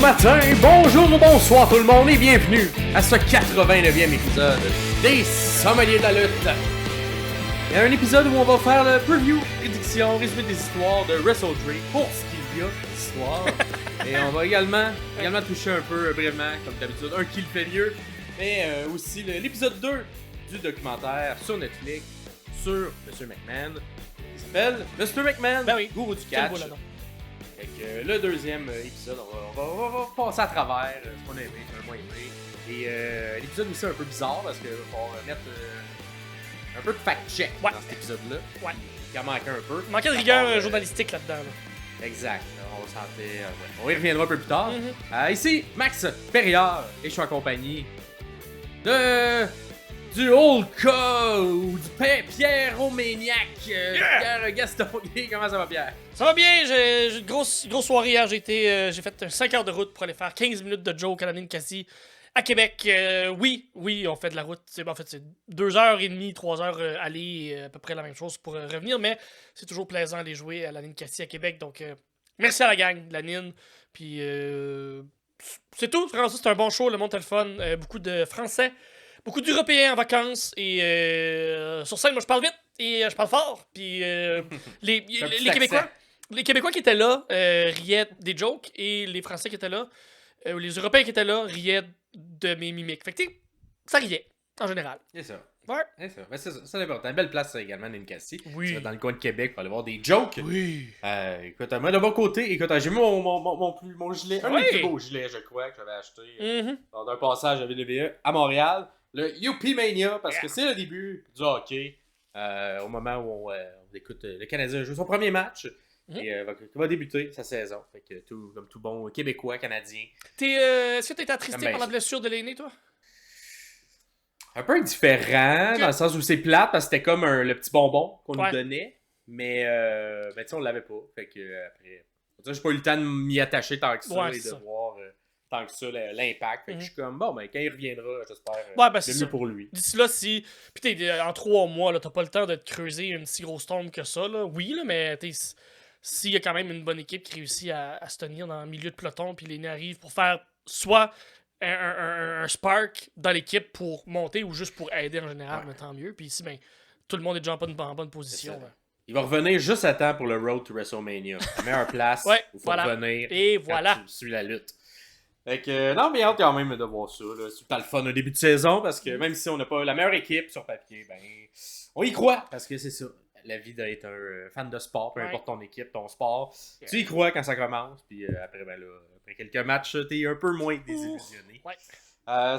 matin, bonjour ou bonsoir tout le monde et bienvenue à ce 89e épisode des Sommeliers de la lutte. Il y a un épisode où on va faire le preview, prédiction, résumé des histoires de Wrestle Dream pour ce qu'il y a d'histoire. Et on va également toucher un peu brièvement, comme d'habitude, un qui le fait mieux, mais aussi l'épisode 2 du documentaire sur Netflix sur Mr. McMahon. Il s'appelle Mr. McMahon, ben oui. Gourou du catch. Fait que le deuxième épisode, on va passer à travers ce qu'on a aimé, ce qu'on a moins aimé. Et l'épisode aussi un peu bizarre parce qu'il va mettre un peu de fact-check dans cet épisode-là. Ouais. Il en manquait un peu. Il manquait de rigueur journalistique là-dedans. Là. Exact. On sentait. On y reviendra un peu plus tard. Ici, Max Perriard et je suis en compagnie du Hulka ou du Pierre Romaniac. Pierre Gaston. Comment ça va, Pierre? Ça va bien, j'ai une grosse soirée hier. J'ai fait 5 heures de route pour aller faire 15 minutes de Joe Canadian Cassie à Québec. Oui, on fait de la route. C'est 2h30, 3h aller, à peu près la même chose pour revenir, mais c'est toujours plaisant d'aller jouer à la Ninkasi à Québec. Donc, merci à la gang de la NIN. Puis, c'est tout. Vraiment, c'est un bon show. Le monde est le fun. Beaucoup de Français. Beaucoup d'Européens en vacances et sur scène, moi je parle vite et je parle fort. Puis les Québécois qui étaient là riaient des jokes et les Français qui étaient là, ou les Européens qui étaient là riaient de mes mimiques. Fait que ça riait en général. C'est ça. Ouais. C'est ça. Mais c'est important. Belle place également, Ninkasi. Oui. Tu vas dans le coin de Québec pour aller voir des jokes. Oui. Écoute, moi de mon côté, j'ai mis mon gilet, un des plus beaux gilets, je crois, que j'avais acheté lors d'un passage à WWE à Montréal. Le Youpi Mania, parce que c'est le début du hockey, au moment où on écoute le Canadien jouer son premier match, et va débuter sa saison. Fait que comme tout bon Québécois, Canadien. Est-ce que t'es attristé par la blessure de l'aîné, toi? Un peu différent, dans le sens où c'est plate, parce que c'était comme le petit bonbon qu'on nous donnait, mais tu sais, on l'avait pas. Fait que après, j'ai pas eu le temps de m'y attacher tant que ça et de voir tant que ça l'impact. Fait que je suis comme, bon, quand il reviendra, j'espère c'est mieux pour lui. D'ici là, puis t'es en 3 mois, là, t'as pas le temps de te creuser une si grosse tombe que ça, là. Oui, là, mais s'il y a quand même une bonne équipe qui réussit à se tenir dans le milieu de peloton, puis l'aîné arrive pour faire soit un spark dans l'équipe pour monter ou juste pour aider en général, mais tant mieux. Puis ici, tout le monde est déjà en bonne position. Il va revenir juste à temps pour le Road to WrestleMania. La meilleure place où il faut revenir et voilà. Tu suis la lutte. Fait que, non, mais hâte quand même de voir ça. Là. C'est tout le fun au début de saison parce que même si on n'a pas la meilleure équipe sur papier, on y croit parce que c'est ça. La vie d'être un fan de sport, peu importe ton équipe, ton sport, tu y crois quand ça commence. Puis après, après quelques matchs, t'es un peu moins désillusionné.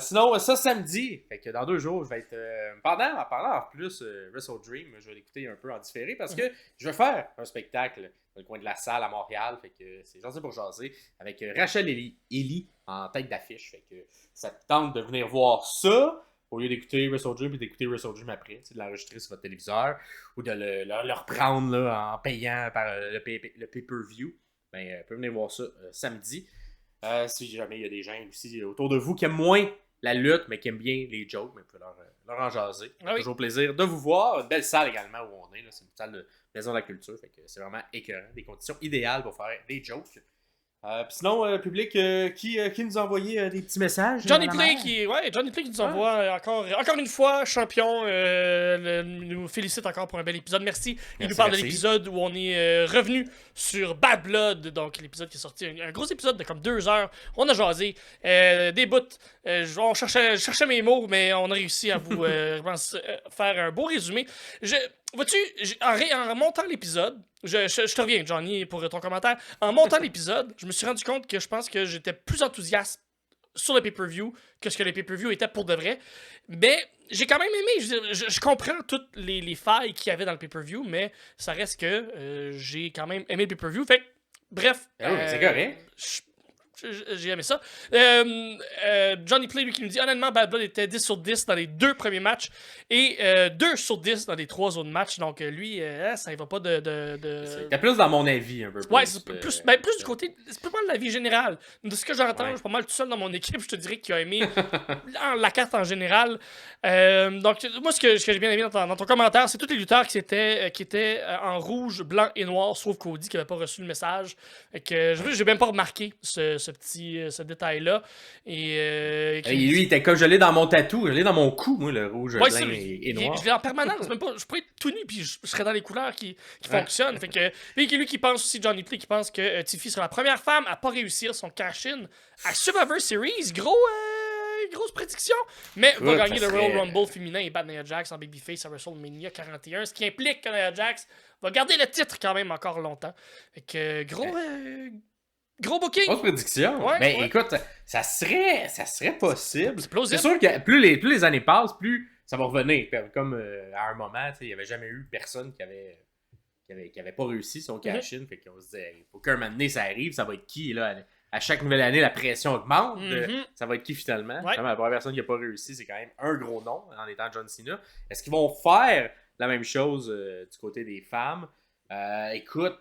Sinon, ça samedi, fait que dans 2 jours, je vais être. Pendant en plus Wrestle Dream, je vais l'écouter un peu en différé parce que je vais faire un spectacle dans le coin de la salle à Montréal. Fait que c'est Jaser pour Jaser avec Rachel Ellie en tête d'affiche. Fait que ça te tente de venir voir ça au lieu d'écouter Wrestle Dream et d'écouter Wrestle Dream après, de l'enregistrer sur votre téléviseur ou de le reprendre là, en payant par le pay-per-view. Ben, peut venir voir ça samedi. Si jamais il y a des gens aussi autour de vous qui aiment moins la lutte, mais qui aiment bien les jokes, mais vous pouvez leur en jaser. Toujours plaisir de vous voir. Une belle salle également où on est. Là. C'est une salle de Maison de la Culture. Fait que c'est vraiment écœurant. Des conditions idéales pour faire des jokes. Sinon, public, qui nous a envoyé des petits messages? Johnny Play qui nous envoie encore une fois, champion, nous félicite encore pour un bel épisode. Merci. Il nous parle de l'épisode où on est revenu sur Bad Blood, donc l'épisode qui est sorti, un gros épisode de comme 2 heures. On a jasé, des bouts, on cherchait mes mots, mais on a réussi à vous faire un beau résumé. Vois-tu, en montant l'épisode, je te reviens, Johnny, pour ton commentaire. En montant l'épisode, je me suis rendu compte que je pense que j'étais plus enthousiaste sur le pay-per-view que ce que le pay-per-view était pour de vrai. Mais j'ai quand même aimé. Je comprends toutes les failles qu'il y avait dans le pay-per-view, mais ça reste que j'ai quand même aimé le pay-per-view. Fait que, bref. C'est correct. J'ai aimé ça. Johnny Play, lui, qui nous dit honnêtement, Bad Blood était 10 sur 10 dans les 2 premiers matchs et 2 sur 10 dans les 3 autres matchs. Donc, lui, ça ne va pas de... T'as plus dans mon avis, un peu plus. Ouais, c'est plus du côté... C'est pas mal de la vie générale. De ce que j'entends, je suis pas mal tout seul dans mon équipe, je te dirais, qui a aimé la carte en général. Donc, moi, ce que j'ai bien aimé dans ton commentaire, c'est tous les lutteurs qui étaient en rouge, blanc et noir, sauf Cody qui n'avait pas reçu le message. Fait que j'ai même pas remarqué ce ce détail-là. Et lui, il était comme je l'ai dans mon tatou, je l'ai dans mon cou, moi, le rouge, ouais, blanc et noir. Je l'ai en permanence, même pas. Je pourrais être tout nu puis je serais dans les couleurs qui fonctionnent. Fait que lui qui pense aussi, Johnny Play, qui pense que Tiffy sera la première femme à pas réussir son cash-in à Survivor Series. Grosse prédiction. Mais va gagner le Royal Rumble féminin et battre Nia Jax en babyface à WrestleMania 41. Ce qui implique que Nia Jax va garder le titre quand même encore longtemps. Fait que gros booking. Grosse prédiction. Ouais. Écoute, ça serait possible. C'est plausible. C'est sûr que plus les années passent, plus ça va revenir. Comme à un moment, il n'y avait jamais eu personne qui avait pas réussi son cash-in. Fait qu'on se disait, il faut qu'un moment donné, ça arrive. Ça va être qui, là? À chaque nouvelle année, la pression augmente. Ça va être qui, finalement? Ouais. La première personne qui n'a pas réussi, c'est quand même un gros nom en étant John Cena. Est-ce qu'ils vont faire la même chose du côté des femmes? Écoute,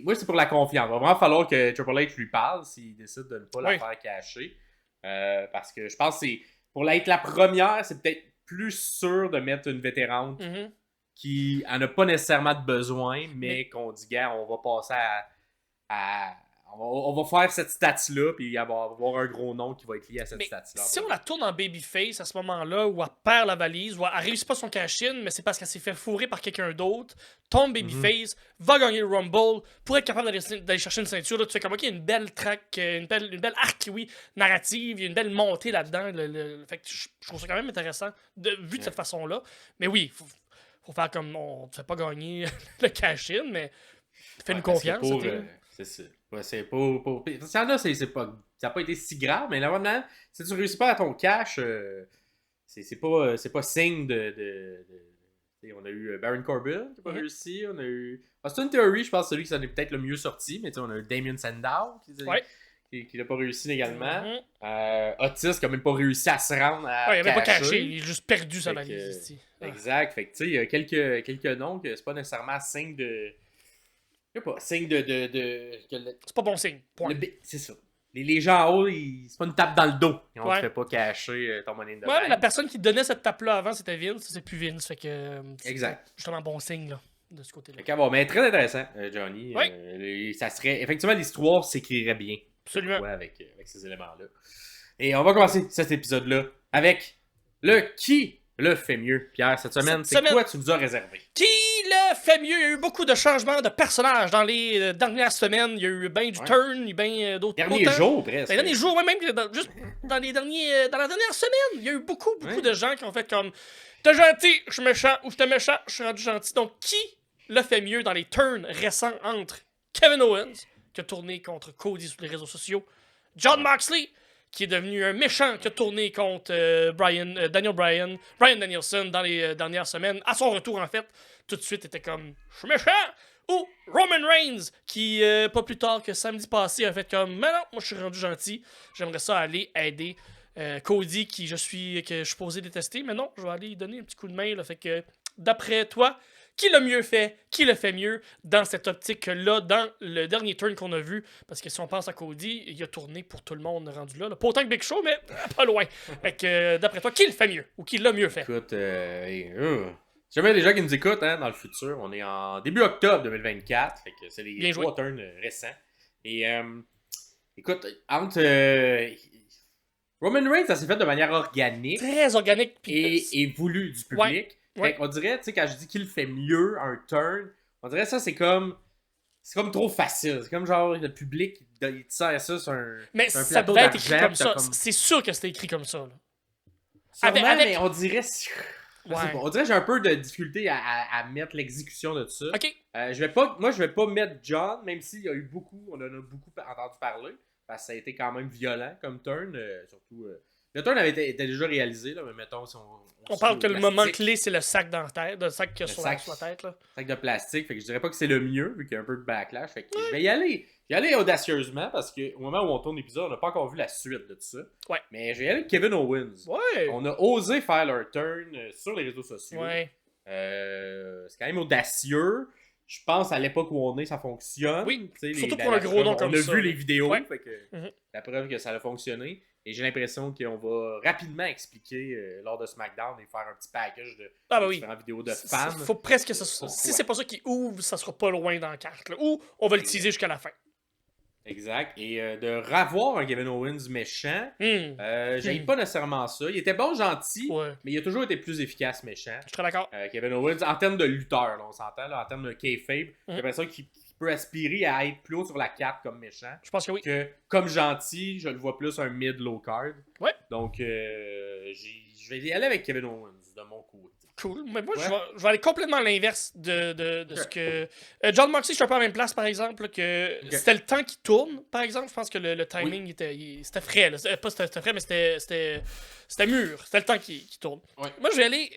moi, c'est pour la confiance. Il va vraiment falloir que Triple H lui parle s'il décide de ne pas la faire cacher. Parce que je pense que pour être la première, c'est peut-être plus sûr de mettre une vétérante qui en a pas nécessairement de besoin, mais qu'on dit, gars, on va passer on va faire cette stat-là, puis il va y avoir un gros nom qui va être lié à cette stat-là. Si on la tourne en babyface à ce moment-là, où elle perd la valise, ou elle réussit pas son cash-in, mais c'est parce qu'elle s'est fait fourrer par quelqu'un d'autre, tombe babyface, va gagner le Rumble, pour être capable d'aller chercher une ceinture, là, tu fais comme, ok, il y a une belle track, une belle arc, narrative, il y a une belle montée là-dedans. Fait que je trouve ça quand même intéressant, vu de cette façon-là. Mais oui, faut faire comme, on ne fait pas gagner le cash-in, mais fais-nous confiance. C'est ça. Ouais, c'est pas. Parce qu'il y en a, ça n'a pas été si grave, mais là, maintenant, si tu réussis pas à ton cash, c'est pas signe de on a eu Baron Corbin qui n'a pas réussi. On a eu Austin Theory, je pense, celui qui s'en est peut-être le mieux sorti, mais on a eu Damien Sandow qui n'a pas réussi également. Otis qui n'a même pas réussi à se rendre à. Il n'avait pas caché, il a juste perdu sa valise ici. Exact. Fait que tu sais, il y a quelques noms que c'est pas nécessairement signe de. Je sais pas, signe c'est pas bon signe. Point. C'est ça. Les gens en haut, c'est pas une tape dans le dos. On te fait pas cacher ton money in the bank. La personne qui donnait cette tape-là avant, c'était Vince. C'est plus Vince. Fait que, exact. Justement, bon signe là, de ce côté-là. Bon, mais très intéressant, Johnny. Ça serait. Effectivement, l'histoire s'écrirait bien. Absolument. Avec ces éléments-là. Et on va commencer cet épisode-là avec le qui le fait mieux. Pierre, cette semaine, quoi tu nous as réservé? Qui le fait mieux? Il y a eu beaucoup de changements de personnages dans les dernières semaines. Il y a eu bien du turn, il y a eu bien d'autres... Derniers jours, presque. Les derniers jours, même juste dans la dernière semaine, il y a eu beaucoup de gens qui ont fait comme « T'es gentil, je suis méchant » ou « J'étais méchant, je suis rendu gentil ». Donc, qui le fait mieux dans les turns récents entre Kevin Owens, qui a tourné contre Cody sur les réseaux sociaux, Jon Moxley, qui est devenu un méchant, qui a tourné contre Bryan Danielson dans les dernières semaines. À son retour, en fait, tout de suite, était comme « Je suis méchant !» Ou Roman Reigns, qui, pas plus tard que samedi passé, a fait comme « Mais non, moi, je suis rendu gentil. J'aimerais ça aller aider Cody, que je suis posé détester. Mais non, je vais aller lui donner un petit coup de main. » Fait que, d'après toi, qui l'a mieux fait, qui le fait mieux dans cette optique-là, dans le dernier turn qu'on a vu. Parce que si on pense à Cody, il a tourné pour tout le monde rendu là. Pas autant que Big Show, mais pas loin. Fait que, d'après toi, qui le fait mieux ou qui l'a mieux fait? Écoute, si jamais les gens qui nous écoutent dans le futur, on est en début octobre 2024. Fait que c'est les 3 turns récents. Et écoute, entre Roman Reigns, ça s'est fait de manière organique. Très organique. Et voulu du public. Fait qu'on dirait, tu sais, quand je dis qu'il fait mieux un turn, on dirait ça, c'est comme trop facile. C'est comme genre le public, il te sert ça sur un mais sur un ça devait être écrit comme ça. C'est sûr que c'était écrit comme ça. Là. Sûrement, mais on dirait... On dirait que j'ai un peu de difficulté à mettre l'exécution de ça. OK. Je vais pas mettre John, même s'il y a eu beaucoup, on en a beaucoup entendu parler, parce que ça a été quand même violent comme turn, surtout... Le turn était déjà réalisé, là, mais mettons si on parle que le moment clé, c'est le sac dans la tête, le sac qu'il y a sur la tête. Là. Sac de plastique, fait que je dirais pas que c'est le mieux, vu qu'il y a un peu de backlash. Fait que je vais y aller audacieusement, parce qu'au moment où on tourne l'épisode, on n'a pas encore vu la suite de tout ça. Ouais. Mais je vais y aller avec Kevin Owens. Ouais. On a osé faire leur turn sur les réseaux sociaux. Ouais. C'est quand même audacieux. Je pense à l'époque où on est, ça fonctionne. Oui, surtout pour un gros nom comme ça. On a vu les vidéos, ouais. Fait que la preuve que ça a fonctionné. Et j'ai l'impression qu'on va rapidement expliquer lors de SmackDown et faire un petit package de différentes vidéos de fans. Faut presque que ça soit... Si c'est pas ça qui ouvre, ça sera pas loin dans la carte. Là. Ou on va le teaser jusqu'à la fin. Exact. Et de revoir un Kevin Owens méchant, j'aime pas nécessairement ça. Il était bon, gentil, mais il a toujours été plus efficace méchant. Je suis très d'accord. Kevin Owens, en termes de lutteur, là, on s'entend, là, en termes de kayfabe, j'ai l'impression qu'il peut aspirer à être plus haut sur la carte comme méchant. Je pense que oui. Que comme gentil, je le vois plus un mid-low card. Ouais. Donc, je vais y aller avec Kevin Owens de mon côté. Cool. Mais moi, je vais aller complètement à l'inverse de ce que. John Moxley, je suis un peu à la même place, par exemple, que c'était le temps qui tourne, par exemple. Je pense que le timing c'était frais. Là. C'était frais, mais c'était mûr. C'était le temps qui tourne. Ouais. Moi, je vais aller.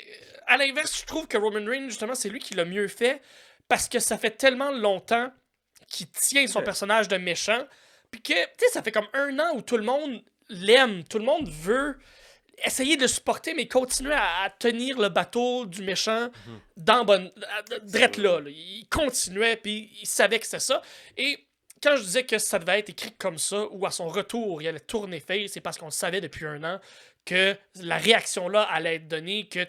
À l'inverse, je trouve que Roman Reigns, justement, c'est lui qui l'a mieux fait parce que ça fait tellement longtemps qu'il tient son personnage de méchant. Puis que, tu sais, ça fait comme 1 an où tout le monde l'aime. Tout le monde veut essayer de le supporter, mais continuer à tenir le bateau du méchant dans drette là. Il continuait, puis il savait que c'était ça. Et quand je disais que ça devait être écrit comme ça, ou à son retour, il allait tourner face, c'est parce qu'on le savait depuis 1 an que la réaction là allait être donnée, que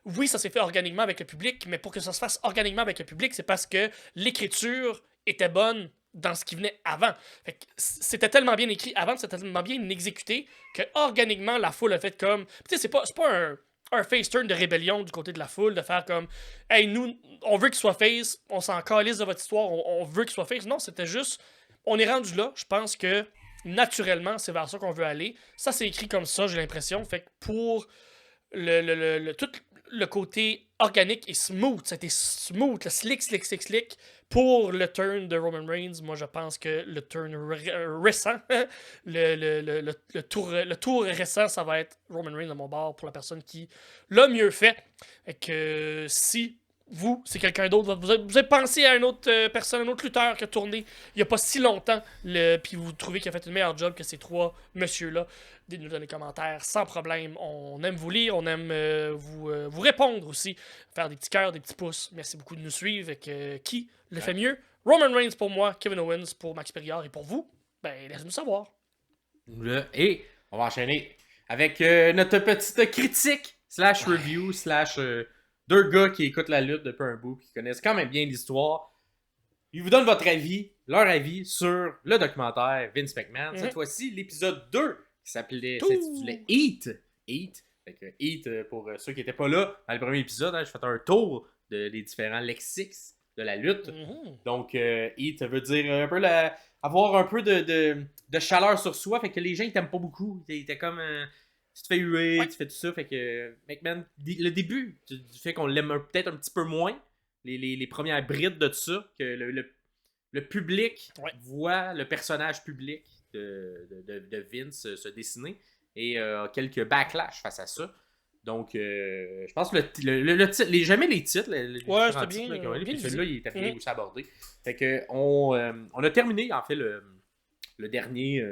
oui, ça s'est fait organiquement avec le public, mais pour que ça se fasse organiquement avec le public, c'est parce que l'écriture était bonne dans ce qui venait avant. Fait que c'était tellement bien écrit avant, c'était tellement bien exécuté que organiquement la foule a fait comme. Tu sais, c'est pas un face turn de rébellion du côté de la foule de faire comme hey, nous on veut qu'il soit face, on s'en calisse de votre histoire, on veut qu'il soit face. Non, c'était juste on est rendu là, je pense que naturellement c'est vers ça qu'on veut aller. Ça c'est écrit comme ça, j'ai l'impression. Fait que pour tout le côté organique et smooth, c'était smooth, le slick. Pour le turn de Roman Reigns, moi je pense que le turn récent, le tour récent, ça va être Roman Reigns à mon bord pour la personne qui l'a mieux fait. Et que si vous, c'est quelqu'un d'autre, vous avez pensé à une autre personne, un autre lutteur qui a tourné il n'y a pas si longtemps, puis vous trouvez qu'il a fait une meilleure job que ces 3 messieurs-là, dites-nous dans les commentaires, sans problème. On aime vous lire, on aime vous répondre aussi, faire des petits cœurs, des petits pouces. Merci beaucoup de nous suivre. Et qui le fait mieux? Roman Reigns pour moi, Kevin Owens pour Max Périard, et pour vous, ben laissez-nous savoir. Et on va enchaîner avec notre petite critique / review / 2 gars qui écoutent la lutte depuis un bout, qui connaissent quand même bien l'histoire. Ils vous donnent leur avis sur le documentaire Vince McMahon. Cette fois-ci, l'épisode 2 qui s'intitulait Heat. Fait que Heat, pour ceux qui n'étaient pas là, dans le premier épisode, je fais un tour des différents lexiques de la lutte. Donc, Heat veut dire un peu avoir un peu de chaleur sur soi. Fait que les gens, ils t'aiment pas beaucoup. Ils étaient comme... tu te fais huer, tu fais tout ça. Fait que McMahon, le début du fait qu'on l'aime peut-être un petit peu moins, les premières brides de tout ça, que le public voit le personnage public de Vince se dessiner et quelques backlash face à ça. Donc, je pense que le titre, jamais les titres, c'était bien. Puis celui-là, il était bien aussi abordé. Fait que on a terminé, en fait, le dernier,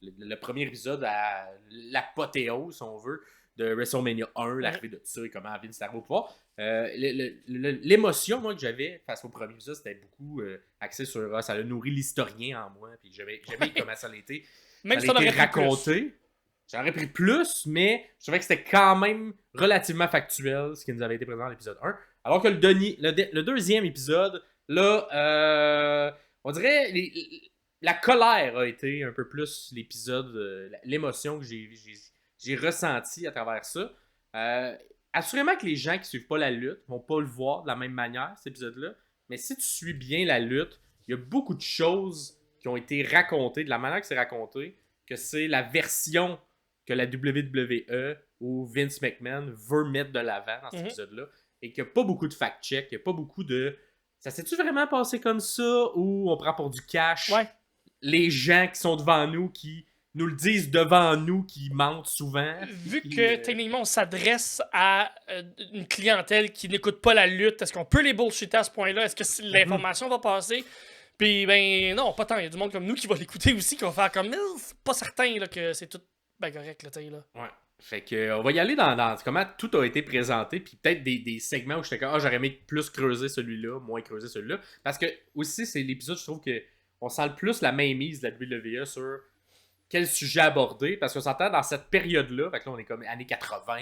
le premier épisode à l'apothéose, si on veut, de WrestleMania 1, l'arrivée de tout ça et comment Vince est arrivé au pouvoir. L'émotion, moi, que j'avais face au premier épisode, c'était beaucoup axé sur ça a nourri l'historien en moi, puis j'avais comment ça a été, même ça a été raconté. J'en aurais pris plus, mais je trouvais que c'était quand même relativement factuel ce qui nous avait été présent dans l'épisode 1. Alors que le deuxième épisode, là, on dirait la colère a été un peu plus l'épisode, l'émotion que j'ai ressentie à travers ça. Assurément que les gens qui suivent pas la lutte vont pas le voir de la même manière, cet épisode-là. Mais si tu suis bien la lutte, il y a beaucoup de choses qui ont été racontées, de la manière que c'est raconté, que c'est la version que la WWE ou Vince McMahon veut mettre de l'avant dans cet épisode-là. Et qu'il n'y a pas beaucoup de fact-check, il n'y a pas beaucoup de... Ça s'est-tu vraiment passé comme ça ou on prend pour du cash? Les gens qui sont devant nous, qui nous le disent devant nous, qui mentent souvent. Vu que techniquement on s'adresse à une clientèle qui n'écoute pas la lutte, est-ce qu'on peut les bullshiter à ce point-là? Est-ce que l'information va passer? Puis ben non, pas tant. Il y a du monde comme nous qui va l'écouter aussi, qui va faire comme c'est pas certain là, que c'est tout ben correct là, là. Ouais. Fait que on va y aller dans comment tout a été présenté, puis peut-être des segments où j'étais comme j'aurais aimé plus creuser celui-là, moins creuser celui-là. Parce que aussi c'est l'épisode, je trouve que on sent le plus la mainmise de la WWE sur quel sujet aborder, parce qu'on s'entend dans cette période-là, fait que là on est comme années 80,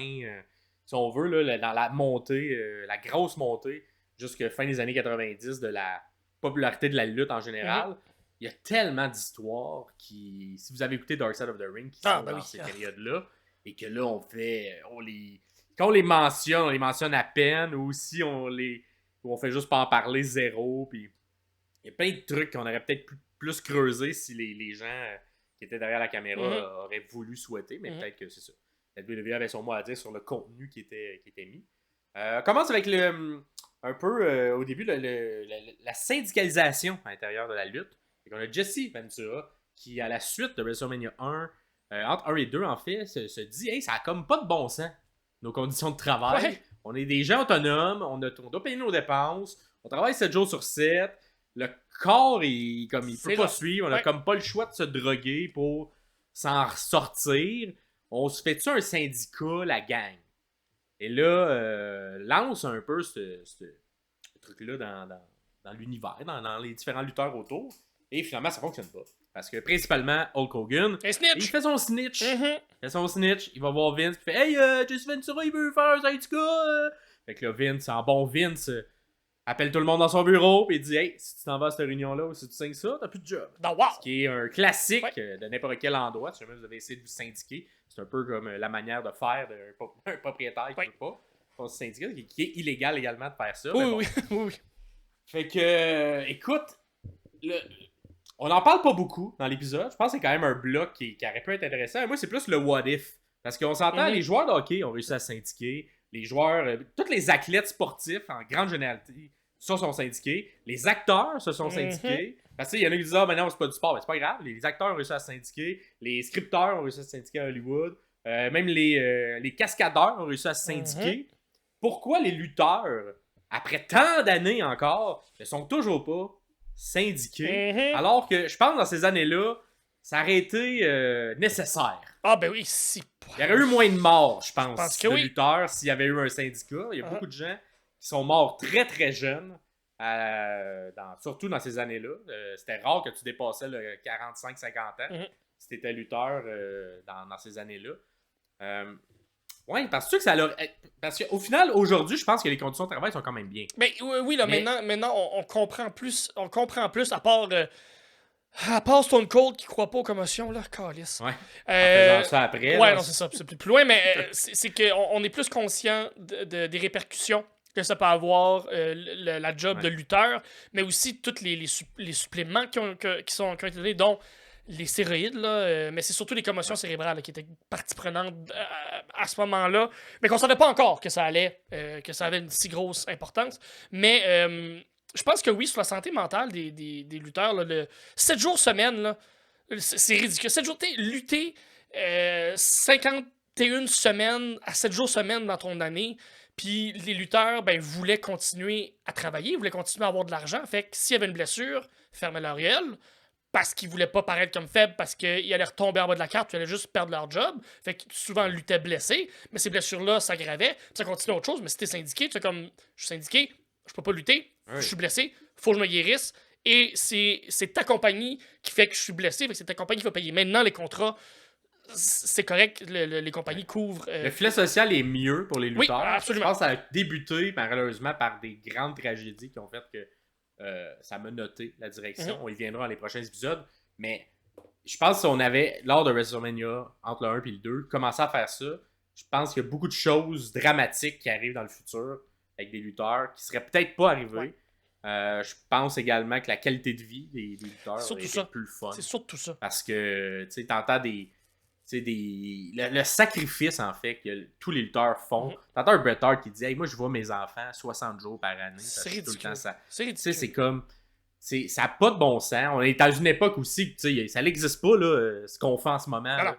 si on veut, là, dans la montée, la grosse montée, jusqu'à fin des années 90 de la popularité de la lutte en général. il y a tellement d'histoires qui, si vous avez écouté Dark Side of the Ring, qui sont dans ces périodes-là, et que là, quand on les mentionne à peine, ou si ou on fait juste pas en parler zéro, puis il y a plein de trucs qu'on aurait peut-être plus creusé si les gens qui étaient derrière la caméra auraient voulu souhaiter, mais peut-être que c'est ça. La WWE avait son mot à dire sur le contenu qui était mis. On commence avec un peu au début la syndicalisation à l'intérieur de la lutte. On a Jesse Ventura qui, à la suite de WrestleMania 1, entre 1 et 2 en fait, se dit hey, ça a comme pas de bon sens, nos conditions de travail. Ouais. On est des gens autonomes, on doit payer nos dépenses, on travaille 7 jours sur 7. Le corps, il peut pas suivre, on a comme pas le choix de se droguer pour s'en sortir. On se fait-tu un syndicat, la gang? Et là, lance un peu ce truc-là dans l'univers, dans les différents lutteurs autour. Et finalement, ça fonctionne pas. Parce que principalement, Hulk Hogan, il fait son snitch. Il va voir Vince, il fait hey, Jesse Ventura, il veut faire un syndicat. Fait que là, Vince, en bon Vince, appelle tout le monde dans son bureau, puis il dit hey, si tu t'en vas à cette réunion-là ou si tu signes ça, t'as plus de job. Oh, wow. Ce qui est un classique de n'importe quel endroit. Si jamais vous avez essayé de vous syndiquer, c'est un peu comme la manière de faire d'un propriétaire qui ne veut pas se syndiquer, qui est illégal également de faire ça. Oui. Fait que, écoute, on n'en parle pas beaucoup dans l'épisode. Je pense que c'est quand même un bloc qui aurait pu être intéressant. Moi, c'est plus le what if. Parce qu'on s'entend, les joueurs de hockey ont réussi à se syndiquer. Les joueurs, tous les athlètes sportifs, en grande généralité, se sont syndiqués. Les acteurs se sont syndiqués. Parce qu'il y en a qui disent ah, mais non, c'est pas du sport. Mais c'est pas grave. Les acteurs ont réussi à se syndiquer. Les scripteurs ont réussi à se syndiquer à Hollywood. Même les cascadeurs ont réussi à se syndiquer. Pourquoi les lutteurs, après tant d'années encore, ne sont toujours pas syndiqués? Alors que je pense dans ces années-là, ça aurait été nécessaire. Ah ben oui, si. Il y aurait eu moins de morts, je pense de lutteurs s'il y avait eu un syndicat. Il y a beaucoup de gens qui sont morts très très jeunes, surtout dans ces années-là. C'était rare que tu dépassais le 45-50 ans si tu étais lutteur dans ces années-là. Oui, parce qu'au final, aujourd'hui, je pense que les conditions de travail sont quand même bien. Mais oui, là, maintenant on comprend plus, à part Stone Cold qui croit pas aux commotions, là, calice. Ouais. En faisant ça après. Ouais, non, c'est ça. C'est plus loin, mais c'est qu'on est plus conscient des répercussions que ça peut avoir la job de lutteur, mais aussi tous les suppléments qui ont été donnés, dont les stéroïdes, là, mais c'est surtout les commotions cérébrales là, qui étaient partie prenante à ce moment-là, mais qu'on savait pas encore que ça avait une si grosse importance. Mais je pense que oui, sur la santé mentale des lutteurs, là, le 7 jours semaine, là, c'est ridicule. 7 jours, lutter 51 semaines à 7 jours semaine dans ton année, puis les lutteurs voulaient continuer à travailler, voulaient continuer à avoir de l'argent. Fait que s'il y avait une blessure, fermez leur gueule, parce qu'ils voulaient pas paraître comme faibles, parce qu'ils allaient retomber en bas de la carte, ils allaient juste perdre leur job. Fait que souvent, ils luttaient blessés, mais ces blessures-là s'aggravaient, puis ça continuait autre chose. Mais si t'es syndiqué, tu sais, comme, je suis syndiqué, je peux pas lutter, je suis blessé, faut que je me guérisse, et c'est ta compagnie qui fait que je suis blessé, fait que c'est ta compagnie qui va payer. Maintenant, les contrats, c'est correct, les compagnies couvrent... Le filet social est mieux pour les lutteurs. Oui, absolument. Je pense que ça a débuté, malheureusement, par des grandes tragédies qui ont fait que ça m'a noté la direction. On y viendra dans les prochains épisodes. Mais je pense que si on avait, lors de WrestleMania, entre le 1 et le 2, commencé à faire ça, je pense qu'il y a beaucoup de choses dramatiques qui arrivent dans le futur avec des lutteurs qui seraient peut-être pas arrivées. Je pense également que la qualité de vie des lutteurs est plus le fun. C'est surtout ça. Parce que tu sais, t'entends le sacrifice en fait que tous les lutteurs font. T'entends un Bret Hart qui dit hey, moi je vois mes enfants 60 jours par année. C'est ridicule. Tout le temps, c'est ridicule. C'est comme ça n'a pas de bon sens. On est dans une époque aussi que ça n'existe pas là, ce qu'on fait en ce moment. Là.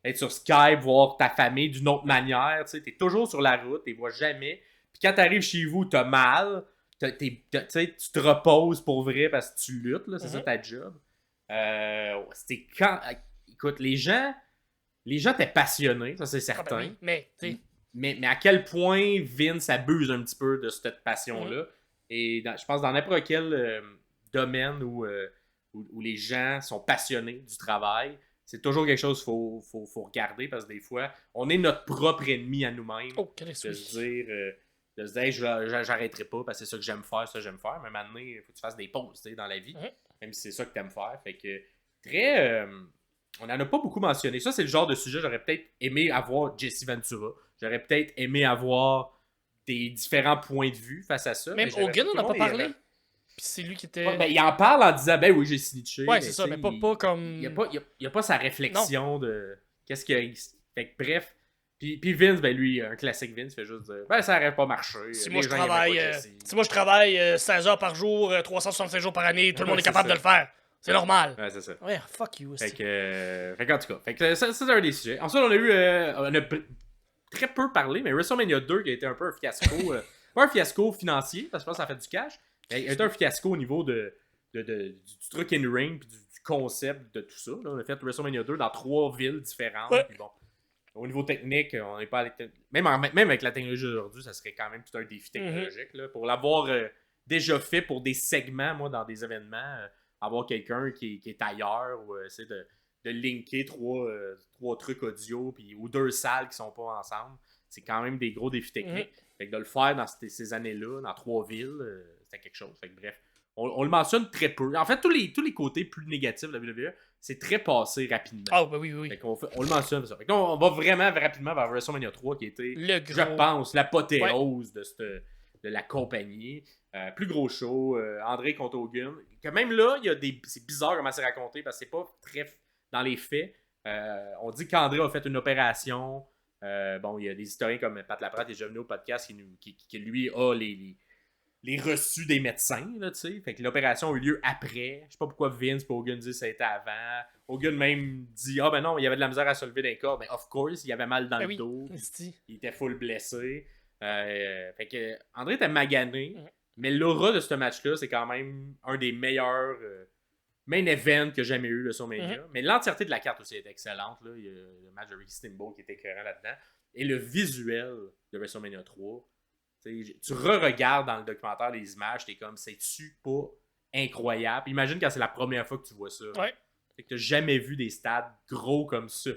Être sur Skype, voir ta famille d'une autre manière. T'es toujours sur la route, tu les vois jamais. Puis quand t'arrives chez vous, t'as mal. Tu te reposes pour vrai parce que tu luttes. Là, c'est ça ta job. C'était quand. Écoute, les gens étaient passionnés, ça c'est certain. Mais à quel point Vince abuse un petit peu de cette passion-là. Et je pense dans n'importe quel domaine où les gens sont passionnés du travail, c'est toujours quelque chose qu'il faut regarder parce que des fois, on est notre propre ennemi à nous-mêmes. Oh, de se dire, De se dire, hey, j'arrêterai pas parce que c'est ça que j'aime faire, Mais maintenant, il faut que tu fasses des pauses dans la vie, même si c'est ça que t'aimes faire. Fait que, très. On n'en a pas beaucoup mentionné. Ça, c'est le genre de sujet, j'aurais peut-être aimé avoir Jesse Ventura. J'aurais peut-être aimé avoir des différents points de vue face à ça. Même Hogan, on n'a pas parlé. Puis c'est lui qui était. Ouais, ben, il en parle en disant, ben oui, j'ai snitché. Ouais, c'est ça, mais pas comme. Il n'y a pas sa réflexion de qu'est-ce qu'il a. Fait que bref. Puis Vince, ben lui, un classique Vince, fait juste dire, ben ça n'aurait pas marché. Si moi je travaille 16 heures par jour, 365 jours par année, tout le monde est capable de le faire. C'est normal. Ouais, c'est ça. Ouais, fuck you aussi. Fait que en tout cas, ça, c'est un des sujets. Ensuite, on a eu. On a très peu parlé, mais WrestleMania 2 qui a été un peu un fiasco. Pas un fiasco financier, parce que je pense que ça a fait du cash. Mais il a été un fiasco au niveau du truc in ring puis du concept de tout ça. Là. On a fait WrestleMania 2 dans 3 villes différentes. Ouais. Puis bon, au niveau technique, on n'est pas allé. Même avec la technologie d'aujourd'hui, ça serait quand même tout un défi technologique. Là. Pour l'avoir déjà fait pour des segments, moi, dans des événements, avoir quelqu'un qui est ailleurs ou essayer de linker 3 trucs audio ou 2 salles qui sont pas ensemble, c'est quand même des gros défis techniques. Fait que de le faire dans ces années-là, dans 3 villes, c'était quelque chose. Fait que bref, on le mentionne très peu. En fait, tous les côtés plus négatifs de la WWE, c'est très passé rapidement. Ah, ben oui. Fait qu'on on le mentionne ça. Fait que on va vraiment rapidement vers WrestleMania 3 qui était, je pense, l'apothéose de la compagnie. Plus gros show, André contre Hogan. Que même là, c'est bizarre comment c'est raconté parce que c'est pas très dans les faits. On dit qu'André a fait une opération. Bon, il y a des historiens comme Pat Laprade qui est déjà venu au podcast qui lui a les reçus des médecins, là, tu sais. Fait que l'opération a eu lieu après. Je sais pas pourquoi Vince et Hogan dit que ça a été avant. Hogan même dit, ben non, il y avait de la misère à se lever d'un corps. Ben, of course, il avait mal dans le dos. Il était full blessé. Fait que André était magané. Mais l'aura de ce match-là, c'est quand même un des meilleurs main events que j'ai jamais eu, le WrestleMania. Mais l'entièreté de la carte aussi est excellente. Là. Il y a le match de Ricky Steamboat qui était éclairant là-dedans. Et le visuel de WrestleMania 3. Tu re-regardes dans le documentaire les images, t'es comme, c'est-tu pas incroyable? Imagine quand c'est la première fois que tu vois ça. Ouais. Fait que t'as jamais vu des stades gros comme ça,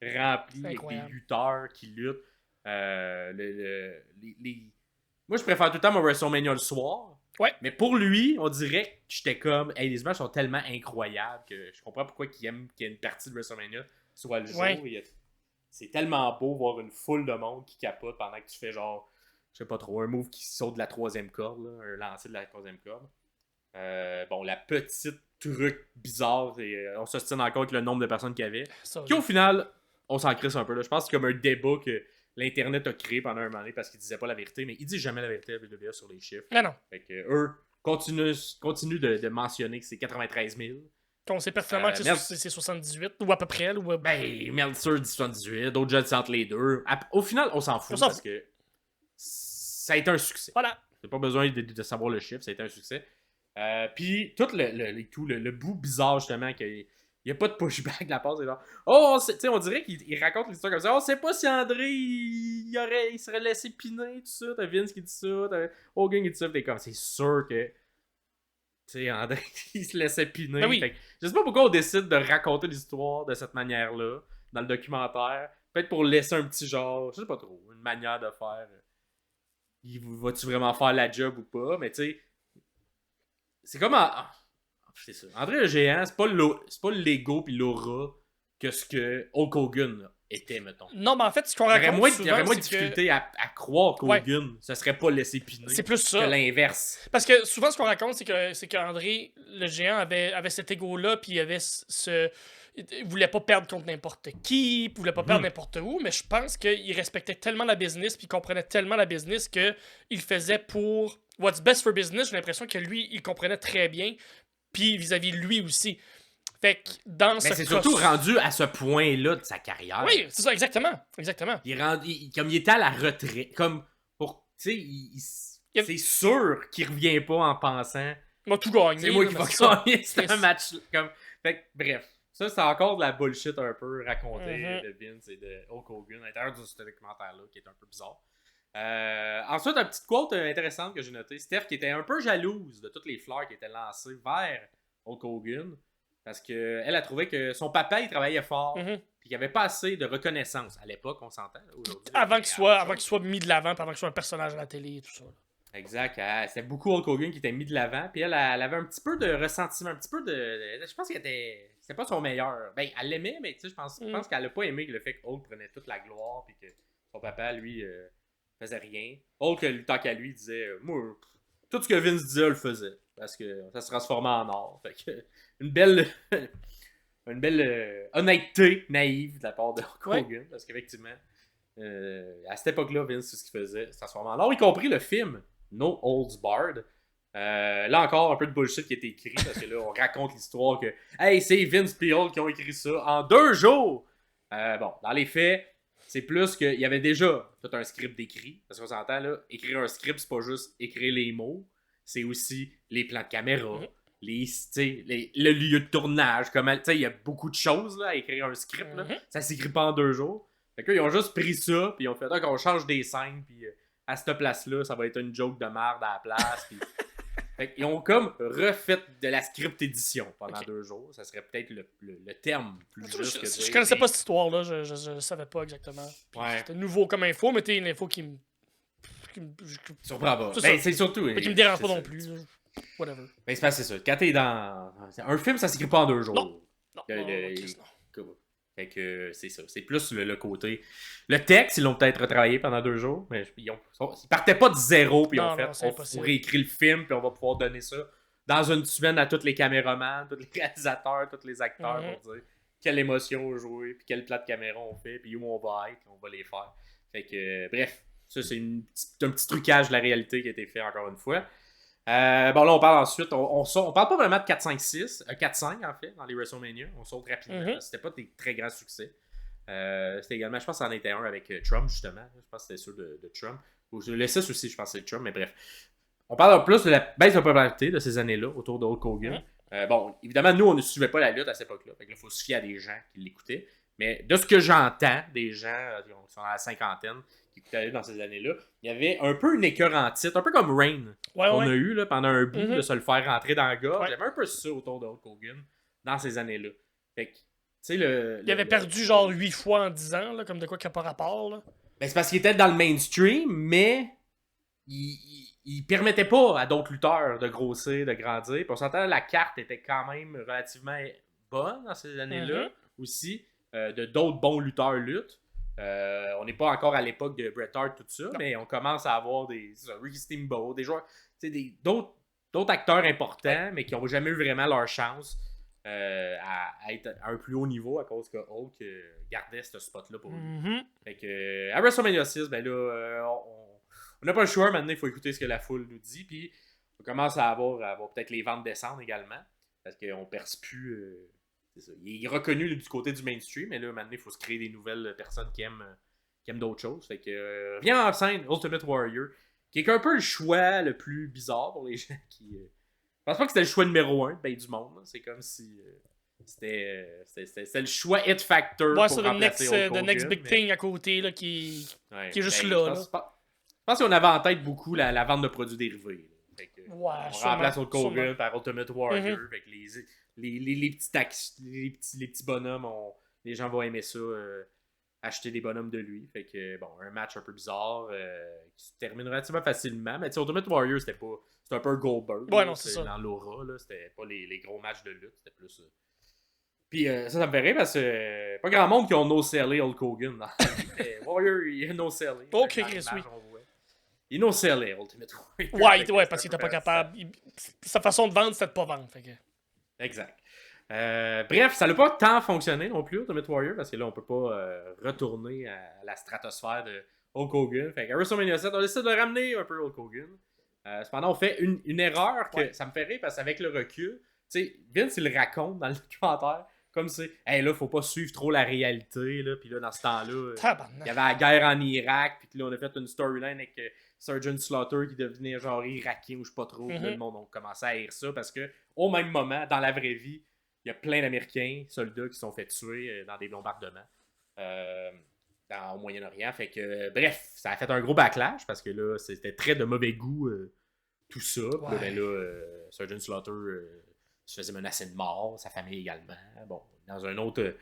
remplis avec des lutteurs qui luttent. Moi, je préfère tout le temps mon WrestleMania le soir. Ouais. Mais pour lui, on dirait que j'étais comme, hey, les images sont tellement incroyables que je comprends pourquoi il aime qu'il y ait une partie de WrestleMania soit le jour. C'est tellement beau voir une foule de monde qui capote pendant que tu fais genre, je sais pas trop, un move qui saute de la 3e corde, là, un lancer de la 3e corde. Bon, la petite truc bizarre, on s'ostine encore avec le nombre de personnes qu'il y avait. Qui au final, on s'en crisse un peu. Là. Je pense que c'est comme un débat que l'Internet a créé pendant un moment donné parce qu'il disait pas la vérité, mais il dit jamais la vérité à WWE sur les chiffres. Non. Fait que eux continuent de mentionner que c'est 93 000. On sait pertinemment que c'est 78, ou à peu près. Ou... Ben, Meltzer dit 78, d'autres gens disent entre les deux. Au final, on s'en fout parce que ça a été un succès. Voilà. T'as pas besoin de savoir le chiffre, ça a été un succès. Puis, tout le bout bizarre, justement, qu'il n'y a pas de pushback de la part. C'est genre, on dirait qu'il raconte l'histoire comme ça. On sait pas si André, il serait laissé piner, tout ça. T'as Vince qui dit ça, t'as Hogan qui dit ça. T'es comme, c'est sûr que, André, il se laissait piner. Ben oui. Fait que, je sais pas pourquoi on décide de raconter l'histoire de cette manière-là, dans le documentaire. Peut-être pour laisser un petit genre, je sais pas trop, une manière de faire. Va-tu vraiment faire la job ou pas? Mais tu sais, c'est comme c'est ça. André le Géant, c'est pas l'ego pis l'aura que ce que Hulk Hogan était, mettons. Non, mais en fait, ce qu'on raconte il y aurait moins de difficulté à croire qu'Hogan se serait pas laissé piner. C'est plus ça. Que l'inverse. Parce que souvent, ce qu'on raconte, c'est qu'André le Géant avait cet ego-là, puis il avait il voulait pas perdre contre n'importe qui, il voulait pas perdre n'importe où, mais je pense qu'il respectait tellement la business, puis il comprenait tellement la business qu'il le faisait pour what's best for business. J'ai l'impression que lui, il comprenait très bien, puis vis-à-vis de lui aussi. Fait que dans ce c'est surtout rendu à ce point-là de sa carrière. Oui, c'est ça, exactement. Comme il était à la retraite, comme pour, tu sais, c'est sûr qu'il revient pas en pensant. Il va tout gagner. C'est moi qui va gagner ce match. Fait que, bref. Ça, c'est encore de la bullshit un peu racontée de Vince et de Hulk Hogan à l'intérieur de ce documentaire-là qui est un peu bizarre. Ensuite, une petite quote intéressante que j'ai notée. Steph qui était un peu jalouse de toutes les fleurs qui étaient lancées vers Hulk Hogan. Parce qu'elle a trouvé que son papa, il travaillait fort, Mhm. puis qu'il n'y avait pas assez de reconnaissance. À l'époque, on s'entend. Aujourd'hui, Avant qu'il soit mis de l'avant, puis avant qu'il soit un personnage à la télé et tout ça. Exact. C'était beaucoup Hulk Hogan qui était mis de l'avant. Puis elle avait un petit peu de ressentiment, un petit peu de. Je pense c'était pas son meilleur. Ben, elle l'aimait, mais tu sais, je pense qu'elle a pas aimé le fait que Hulk prenait toute la gloire, puis que son papa, lui, faisait rien. Hulk, tant qu'à lui, disait moi, tout ce que Vince disait, elle le faisait. Parce que ça se transformait en or. Fait que, une belle. Une belle honnêteté naïve de la part de Hulk Hogan. Parce qu'effectivement, à cette époque-là, Vince, c'est ce qu'il faisait. Ça se transformait en or, y compris le film No Holds Barred. Là encore, un peu de bullshit qui a été écrit parce que là, on raconte l'histoire que hey, c'est Vince et Hulk qui ont écrit ça en 2 jours. Bon, dans les faits, c'est plus qu'il y avait déjà tout un script d'écrit. Parce qu'on s'entend là, écrire un script, c'est pas juste écrire les mots, c'est aussi les plans de caméra, le lieu de tournage. Il y a beaucoup de choses là, à écrire un script. Là. Ça s'écrit pas en 2 jours. Fait que ils ont juste pris ça, puis ils ont fait on change des scènes, puis à cette place-là, ça va être une joke de merde à la place. Puis... fait qu'ils ont comme refait de la script édition pendant 2 jours. Ça serait peut-être le terme plus juste que je connaissais pas cette histoire-là, je savais pas exactement. Ouais. C'était nouveau comme info, mais t'es une info qui me. Surprend pas. C'est surtout. Mais qui me dérange pas non plus. Whatever. Ben, c'est ça. Quand t'es dans. Un film, ça s'écrit pas en 2 jours. Non. Fait que c'est ça. C'est plus le côté. Le texte, ils l'ont peut-être retravaillé pendant 2 jours, mais ils partaient pas de zéro, puis ils ont fait on réécrit le film, puis on va pouvoir donner ça dans une semaine à tous les caméramans, tous les réalisateurs, tous les acteurs pour dire quelle émotion on joue, puis quel plat de caméra on fait, puis où on va être, on va les faire. Fait que, bref, ça c'est un petit trucage de la réalité qui a été fait encore une fois. Bon, là, on parle ensuite. On parle pas vraiment de 4-5-6. 4-5, en fait, dans les WrestleMania. On saute rapidement. C'était pas des très grands succès. C'était également, je pense que c'en était un avec Trump, justement. Je pense que c'était sûr de Trump. Ou le 6 aussi, je pense que c'est Trump, mais bref. On parle en plus de la baisse de popularité de ces années-là autour de Hulk Hogan. Bon, évidemment, nous, on ne suivait pas la lutte à cette époque-là. Fait que là, il faut se fier à des gens qui l'écoutaient. Mais de ce que j'entends, des gens qui sont dans la cinquantaine, qui écoutaient dans ces années-là, il y avait un peu une écœur en titre, un peu comme Rain, qu'on a eu là, pendant un bout, de se le faire rentrer dans la gorge. Il y avait un peu ça autour de Hulk Hogan dans ces années-là. Fait que, tu sais, il avait perdu genre 8 fois en 10 ans, là, comme de quoi qu'il n'y a pas rapport. Là. Ben, c'est parce qu'il était dans le mainstream, mais il permettait pas à d'autres lutteurs de grossir, de grandir. Puis on s'entend, la carte était quand même relativement bonne dans ces années-là aussi, de d'autres bons lutteurs luttent. On n'est pas encore à l'époque de Bret Hart, tout ça, mais on commence à avoir Ricky Steamboat, des joueurs, d'autres acteurs importants, mais qui n'ont jamais eu vraiment leur chance à être à un plus haut niveau à cause que Hulk gardait ce spot-là pour lui. Fait que, à WrestleMania 6, ben là, on n'a pas le choix. Maintenant, il faut écouter ce que la foule nous dit, puis on commence à avoir peut-être les ventes descendre également, parce qu'on perce plus... c'est ça. Il est reconnu du côté du mainstream, mais là, maintenant, il faut se créer des nouvelles personnes qui aiment d'autres choses. Fait que revient en scène Ultimate Warrior, qui est un peu le choix le plus bizarre pour les gens qui... Je pense pas que c'était le choix numéro 1 du monde. Là. C'est comme si c'était le choix Hit Factor pour remplacer Hulk Hogan. The Next Big Thing à côté là, qui est juste là. Je pense qu'on avait en tête beaucoup la vente de produits dérivés. Fait que, on remplace Hulk Hogan par Ultimate Warrior. Fait que les petits bonhommes, les gens vont aimer ça, acheter des bonhommes de lui. Fait que, bon, un match un peu bizarre qui se termine relativement facilement. Mais Ultimate Warrior, c'était un peu un Goldberg. Ouais, non, c'est ça. Dans l'aura, là. C'était pas les gros matchs de lutte. C'était plus... Puis ça me fait rire parce que pas grand monde qui ont no-sellé Hulk Hogan. Warrior, il a no-sellé. Ok, Chris, oui. Il no-sellé Ultimate Warrior. Ouais, parce qu'il était pas capable. Sa façon de vendre, c'était de pas vendre. Fait que... Exact. Bref, ça n'a pas tant fonctionné non plus, Ultimate Warrior, parce que là, on peut pas retourner à la stratosphère de Hulk Hogan. Fait qu'à WrestleMania 7, on décide de ramener un peu Hulk Hogan. Cependant, on fait une erreur que ça me fait rire, parce qu'avec le recul, tu sais, Vince, il le raconte dans le documentaire, comme c'est, hey, là, faut pas suivre trop la réalité, là, puis là, dans ce temps-là, il y avait la guerre en Irak, puis là, on a fait une storyline avec Sergeant Slaughter qui devenait genre irakien ou je sais pas trop, le monde a commencé à haïr ça, parce que au même moment, dans la vraie vie, il y a plein d'Américains, soldats qui se sont fait tuer dans des bombardements au Moyen-Orient. Fait que, bref, ça a fait un gros backlash parce que là, c'était très de mauvais goût tout ça. Puis là, Sergeant Slaughter se faisait menacer de mort, sa famille également. Bon, dans un autre...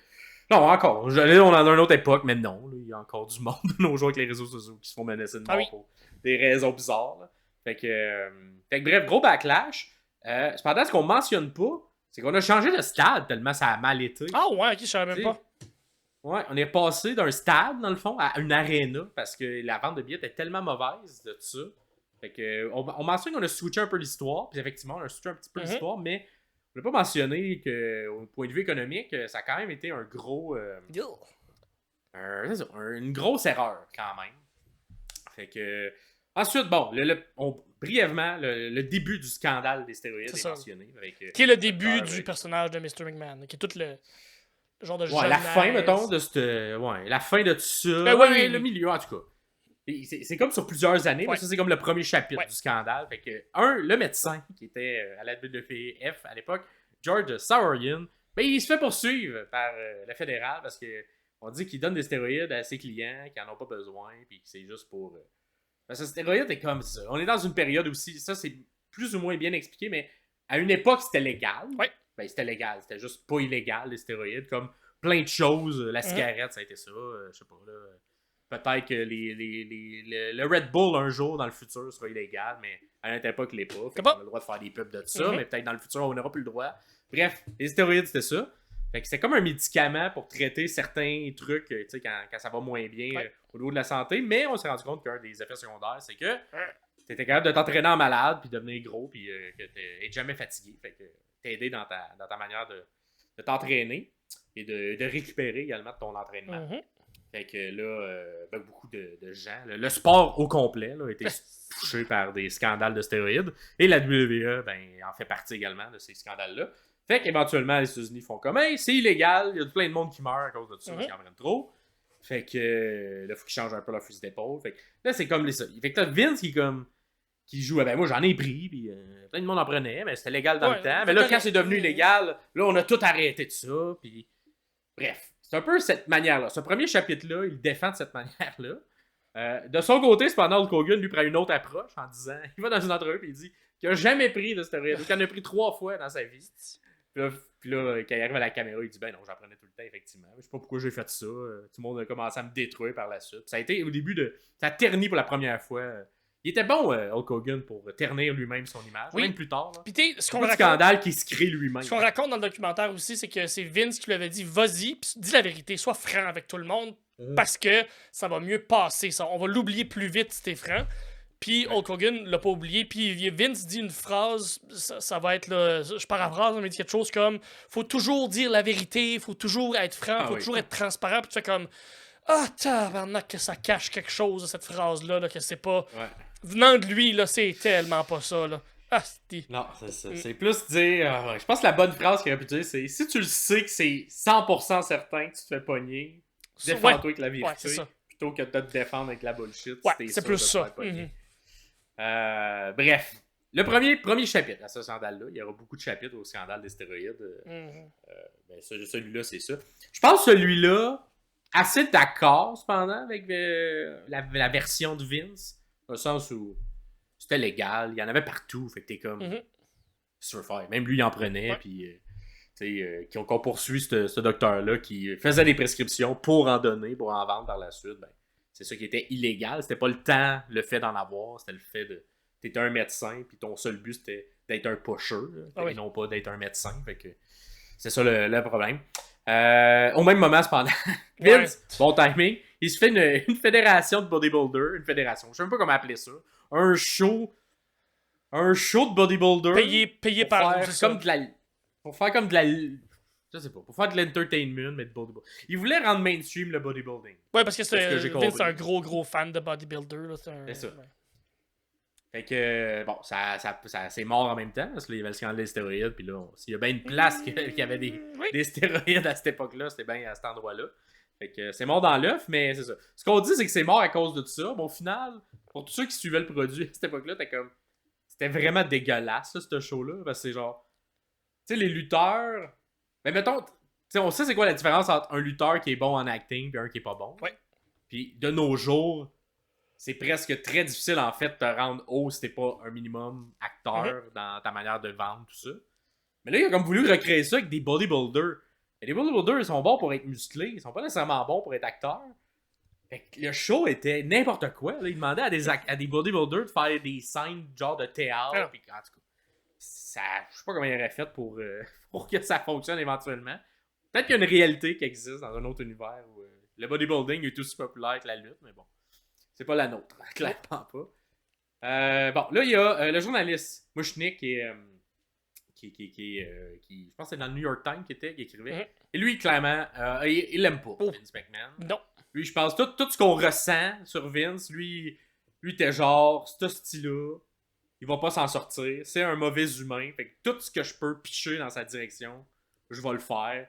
Non, encore. Là, on est dans une autre époque, mais non. Là, il y a encore du monde de nos jours avec les réseaux sociaux qui se font menacer de mort pour des raisons bizarres. Là. Fait que bref, gros backlash. Cependant, ce qu'on mentionne pas, c'est qu'on a changé de stade tellement ça a mal été. Ah ouais, ok, je savais même pas. Ouais, on est passé d'un stade, dans le fond, à une aréna parce que la vente de billets était tellement mauvaise de tout ça. Fait que, on mentionne qu'on a switché un peu l'histoire, puis effectivement, on a switché un petit peu l'histoire, mais on n'a pas mentionné qu'au point de vue économique, ça a quand même été un gros. Une grosse erreur, quand même. Fait que. Ensuite, bon, brièvement, le début du scandale des stéroïdes est mentionné. Qui est le début du personnage de Mr. McMahon, qui est tout le genre de la fin, mettons, de cette. La fin de tout ça. Le milieu, en tout cas. C'est comme sur plusieurs années, mais ça, c'est comme le premier chapitre du scandale. Fait que, le médecin qui était à la WWF à l'époque, George Saurian, ben, il se fait poursuivre par la fédérale parce que on dit qu'il donne des stéroïdes à ses clients qui n'en ont pas besoin, puis que c'est juste pour. Parce que le stéroïde est comme ça. On est dans une période aussi, ça c'est plus ou moins bien expliqué, mais à une époque c'était légal. Ouais. Ben, c'était légal, c'était juste pas illégal les stéroïdes, comme plein de choses. La cigarette, ça a été ça, je sais pas là. Peut-être que le Red Bull, un jour, dans le futur, sera illégal, mais à notre époque, il l'est pas. Fait qu'on a le droit de faire des pubs de ça, mais peut-être dans le futur, on n'aura plus le droit. Bref, les stéroïdes, c'était ça. Fait que c'est comme un médicament pour traiter certains trucs, tu sais, quand ça va moins bien au niveau de la santé. Mais on s'est rendu compte qu'un des effets secondaires, c'est que tu étais capable de t'entraîner en malade, puis devenir gros, puis que tu n'es jamais fatigué. Fait que t'aider dans ta manière de t'entraîner et de récupérer également de ton entraînement. Fait que là, beaucoup de gens, le sport au complet a été touché par des scandales de stéroïdes. Et la WWE en fait partie également de ces scandales-là. Fait qu'éventuellement, les États-Unis font comme hey, c'est illégal, il y a plein de monde qui meurt à cause de ça, parce qu'ils en prennent trop. Fait que là, il faut qu'ils changent un peu leur fusil d'épaule. Fait que là, c'est comme ça. Fait que là, Vince qui joue, moi j'en ai pris, puis plein de monde en prenait, mais c'était légal dans le temps. Mais là, quand c'est devenu illégal, là, on a tout arrêté de ça, puis bref. C'est un peu cette manière-là. Ce premier chapitre-là, il défend de cette manière-là. De son côté, cependant, Hulk Hogan lui prend une autre approche en disant, il va dans une entrevue et il dit qu'il n'a jamais pris de stéroïdes, qu'il en a pris 3 fois dans sa vie. Puis là, quand il arrive à la caméra, il dit ben non, j'en prenais tout le temps, effectivement. Je sais pas pourquoi j'ai fait ça. Tout le monde a commencé à me détruire par la suite. Puis ça a été au début ça a terni pour la première fois. Il était bon, Hulk Hogan, pour ternir lui-même son image, même plus tard. Puis ce qu'on scandale qui se crée lui-même. Ce qu'on raconte dans le documentaire aussi, c'est que c'est Vince qui lui avait dit vas-y, puis dis la vérité, sois franc avec tout le monde, parce que ça va mieux passer. On va l'oublier plus vite si t'es franc. Puis Hulk Hogan l'a pas oublié. Puis Vince dit une phrase, ça va être là, je paraphrase, mais il dit quelque chose comme faut toujours dire la vérité, faut toujours être franc, faut toujours être transparent. Puis tu fais comme tabarnak que ça cache quelque chose, cette phrase-là, que c'est pas. Venant de lui, là, c'est tellement pas ça, là. Non, c'est ça. C'est plus dire. Je pense que la bonne phrase qu'il aurait pu dire, c'est si tu le sais que c'est 100% certain que tu te fais pogner, défends-toi avec la vérité. Plutôt que de te défendre avec la bullshit. C'est plus ça. Bref. Le premier chapitre à ce scandale-là, il y aura beaucoup de chapitres au scandale des stéroïdes. Celui-là, c'est ça. Je pense que celui-là, assez d'accord, cependant, avec la version de Vince. Dans le sens où c'était légal, il y en avait partout, fait que t'es comme sur faire. Même lui, il en prenait, puis qu'on poursuit ce docteur-là qui faisait des prescriptions pour en donner, pour en vendre par la suite. C'est ça qui était illégal. C'était pas le fait d'en avoir, c'était le fait de. T'étais un médecin, puis ton seul but c'était d'être un pusher, et non pas d'être un médecin. Fait que c'est ça le problème. Au même moment, cependant, Vince, bon timing, il se fait une fédération de bodybuilder, une fédération, je sais même pas comment appeler ça, un show de bodybuilder payé par pour faire comme de la je sais pas, pour faire de l'entertainment mais de bodybuilding. Il voulait rendre mainstream le bodybuilding. Ouais, parce que Vince est un gros fan de bodybuilder là, c'est ça. Fait que, bon, ça c'est mort en même temps, parce qu'il y avait le scandale des stéroïdes, puis là, s'il y a bien une place qu'il y avait des stéroïdes à cette époque-là, c'était bien à cet endroit-là. Fait que c'est mort dans l'œuf, mais c'est ça. Ce qu'on dit, c'est que c'est mort à cause de tout ça. Bon, au final, pour tous ceux qui suivaient le produit à cette époque-là, c'était vraiment dégueulasse, là, ce show-là, parce que c'est genre, tu sais, les lutteurs, mais mettons, tu sais, on sait c'est quoi la différence entre un lutteur qui est bon en acting et un qui est pas bon. Puis de nos jours, c'est presque très difficile, en fait, de te rendre haut si t'es pas un minimum acteur dans ta manière de vendre, tout ça. Mais là, il a comme voulu recréer ça avec des bodybuilders. Mais les bodybuilders, ils sont bons pour être musclés. Ils sont pas nécessairement bons pour être acteurs. Fait que le show était n'importe quoi. Là. Il demandait à des bodybuilders de faire des scènes genre de théâtre. Puis, en tout cas, ça, je sais pas comment il aurait fait pour que ça fonctionne éventuellement. Peut-être qu'il y a une réalité qui existe dans un autre univers où le bodybuilding est aussi populaire que la lutte, mais bon, c'est pas la nôtre, clairement pas. Bon, là, il y a le journaliste Mushnick qui, je pense que c'est dans le New York Times qui écrivait. Et lui, clairement, il l'aime pas, Vince McMahon. Non. Lui, je pense, tout ce qu'on ressent sur Vince, lui t'es genre, ce style-là, il va pas s'en sortir. C'est un mauvais humain. Fait que tout ce que je peux pitcher dans sa direction, je vais le faire.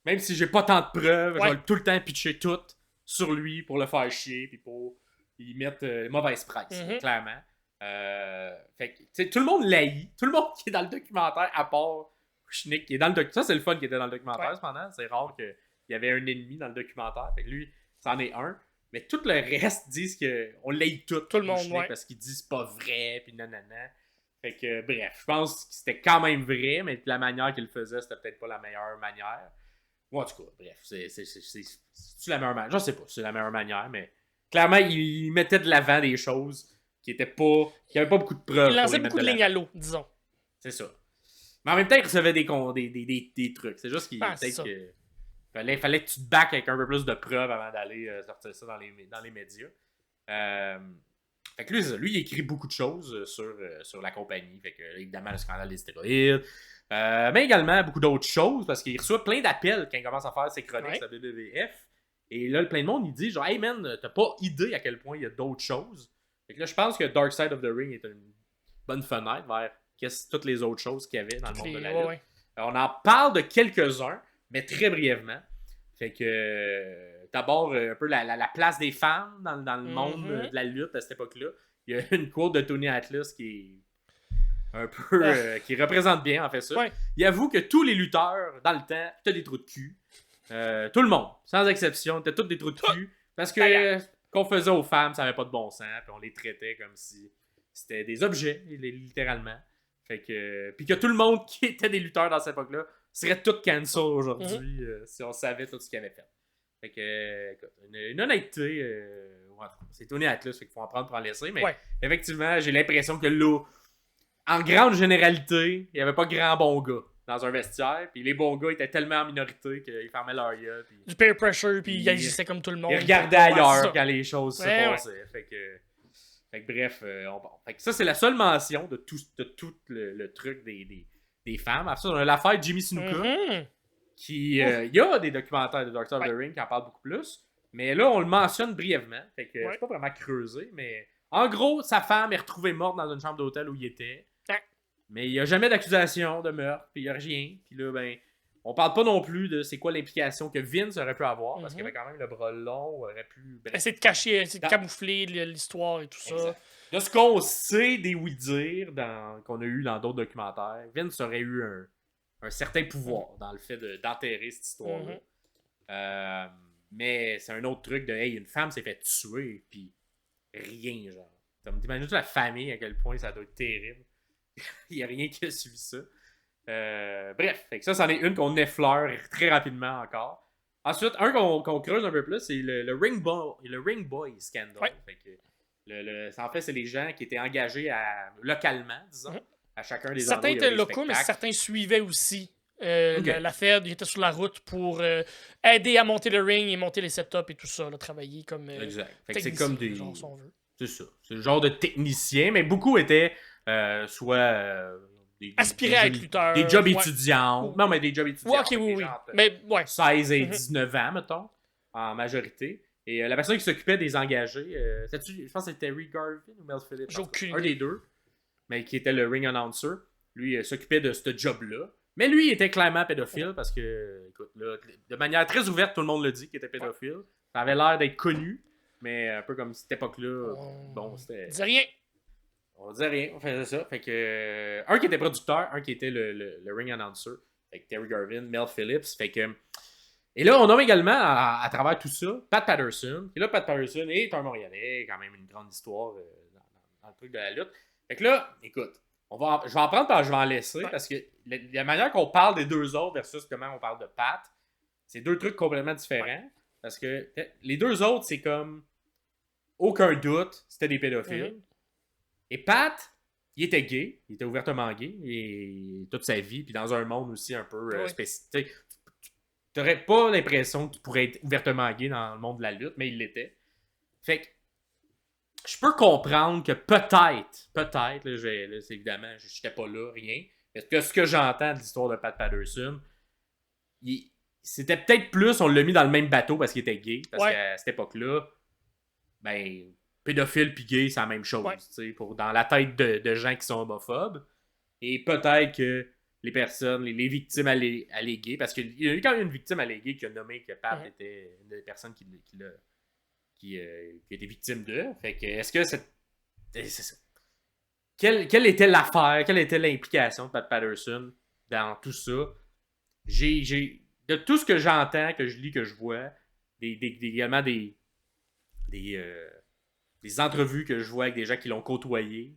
Même si j'ai pas tant de preuves, je vais tout le temps pitcher tout sur lui pour le faire chier puis pour y mettre mauvaise presse, clairement. Fait que, tu sais, tout le monde l'haït. Tout le monde qui est dans le documentaire, à part Schnick, qui est dans le documentaire. Ça, c'est le fun qui était dans le documentaire, cependant. C'est rare qu'il y avait un ennemi dans le documentaire. Fait que lui, c'en est un. Mais tout le reste disent qu'on l'haït tout le monde, Schnick, parce qu'ils disent pas vrai, puis nanana. Fait que, bref, je pense que c'était quand même vrai, mais la manière qu'il le faisait, c'était peut-être pas la meilleure manière. Ou en tout cas, bref, c'est la meilleure manière. Je sais pas si c'est la meilleure manière, mais clairement, il mettait de l'avant des choses qui n'avaient pas beaucoup de preuves. Il lançait beaucoup de lignes à l'eau, disons. C'est ça. Mais en même temps, il recevait des trucs. C'est juste qu'il fallait que tu te back avec un peu plus de preuves avant d'aller sortir ça dans les médias. Fait que lui, il écrit beaucoup de choses sur la compagnie. Fait que, évidemment, le scandale des stéroïdes. Mais également beaucoup d'autres choses parce qu'il reçoit plein d'appels quand il commence à faire ses chroniques sur la WWF. Et là, plein de monde, il dit genre, hey man, t'as pas idée à quel point il y a d'autres choses. Fait que là, je pense que Dark Side of the Ring est une bonne fenêtre vers toutes les autres choses qu'il y avait dans le monde de la lutte. On en parle de quelques-uns, mais très brièvement. Fait que d'abord, un peu la place des femmes dans le monde de la lutte à cette époque-là. Il y a une quote de Tony Atlas qui est un peu qui représente bien en fait ça. Il avoue que tous les lutteurs dans le temps étaient des trous de cul. Tout le monde, sans exception, étaient tous des trous de cul parce que qu'on faisait aux femmes, ça n'avait pas de bon sens, puis on les traitait comme si c'était des objets, littéralement. Fait que puis que tout le monde qui était des lutteurs dans cette époque-là serait tout cancel aujourd'hui si on savait tout ce qu'ils avaient fait. Fait que écoute, une honnêteté, c'est Tony Atlas, fait qu'il faut en prendre pour en laisser, mais effectivement, j'ai l'impression que là, en grande généralité, il n'y avait pas grand bon gars dans un vestiaire. Puis les bons gars étaient tellement en minorité qu'ils fermaient leur gueule. Du peer pressure, puis ils agissaient comme tout le monde. Ils regardaient ailleurs quand les choses se passaient. Fait que bref, fait que ça, c'est la seule mention de tout le truc des femmes. Après ça, on a l'affaire Jimmy Snuka. Il y a des documentaires de Dark Side of the Ring qui en parlent beaucoup plus. Mais là, on le mentionne brièvement. Fait que c'est pas vraiment creusé, mais en gros, sa femme est retrouvée morte dans une chambre d'hôtel où il était. Mais il n'y a jamais d'accusation de meurtre, puis il n'y a rien. Puis là, ben, on parle pas non plus de c'est quoi l'implication que Vince aurait pu avoir, parce qu'il avait quand même le bras long, aurait pu... Essayer de cacher, essayer de camoufler l'histoire et tout ça. De ce qu'on sait des oui-dire qu'on a eu dans d'autres documentaires, Vince aurait eu un certain pouvoir dans le fait d'enterrer cette histoire-là. Mais c'est un autre truc de, hey, une femme s'est fait tuer, puis rien, genre. T'imagines la famille, à quel point ça doit être terrible. Il n'y a rien qui a suivi ça. Bref, fait que ça, c'en est une qu'on effleure très rapidement encore. Ensuite, un qu'on creuse un peu plus, c'est le Ring Boy Scandal. Fait que en fait, c'est les gens qui étaient engagés localement, disons, à chacun des endroits. Certains étaient locaux, mais certains suivaient aussi la Fed. Ils étaient sur la route pour aider à monter le ring et monter les setups et tout ça, là, travailler comme exact. Fait que c'est comme des... genre, si on veut. C'est ça. C'est le genre de technicien, mais beaucoup étaient soit aspirés à être lutteurs. Des jobs étudiants. Non, mais des jobs étudiants. Oui. Mais, 16 et 19 ans, mettons, en majorité. Et la personne qui s'occupait des engagés, je pense que c'était Terry Garvin ou Mel Phillips. J'ai aucune idée. Un des deux, mais qui était le ring announcer. Lui, s'occupait de ce job-là. Mais lui, il était clairement pédophile parce que, écoute, là, de manière très ouverte, tout le monde le dit qu'il était pédophile. Ça avait l'air d'être connu, mais un peu comme cette époque-là, bon, c'était... On disait rien. On disait rien, on faisait ça. Fait que un qui était producteur, un qui était le ring announcer. Fait que Terry Garvin, Mel Phillips. Fait que... Et là, on a également, à travers tout ça, Pat Patterson. Et là, Pat Patterson est un Montréalais, quand même une grande histoire dans le truc de la lutte. Fait que là, écoute, je vais en prendre quand je vais en laisser, parce que la manière qu'on parle des deux autres versus comment on parle de Pat, c'est deux trucs complètement différents. Parce que les deux autres, c'est comme aucun doute, c'était des pédophiles. Et Pat, il était gay, il était ouvertement gay, et toute sa vie, puis dans un monde aussi un peu spécifique. Tu n'aurais pas l'impression qu'il pourrait être ouvertement gay dans le monde de la lutte, mais il l'était. Fait que je peux comprendre que peut-être, là, c'est évidemment, je n'étais pas là, rien, mais ce que j'entends de l'histoire de Pat Patterson, c'était peut-être plus, on l'a mis dans le même bateau parce qu'il était gay, parce qu'à cette époque-là, ben, pédophile puis gay, c'est la même chose, dans la tête de gens qui sont homophobes. Et peut-être que les personnes, les victimes alléguées, parce qu'il y a eu quand même une victime alléguée qui a nommé que Pat était une des personnes qui était victime d'eux. Fait que, est-ce que c'est ça. Quelle était l'affaire, quelle était l'implication de Pat Patterson dans tout ça? De tout ce que j'entends, que je lis, que je vois, également des entrevues que je vois avec des gens qui l'ont côtoyé,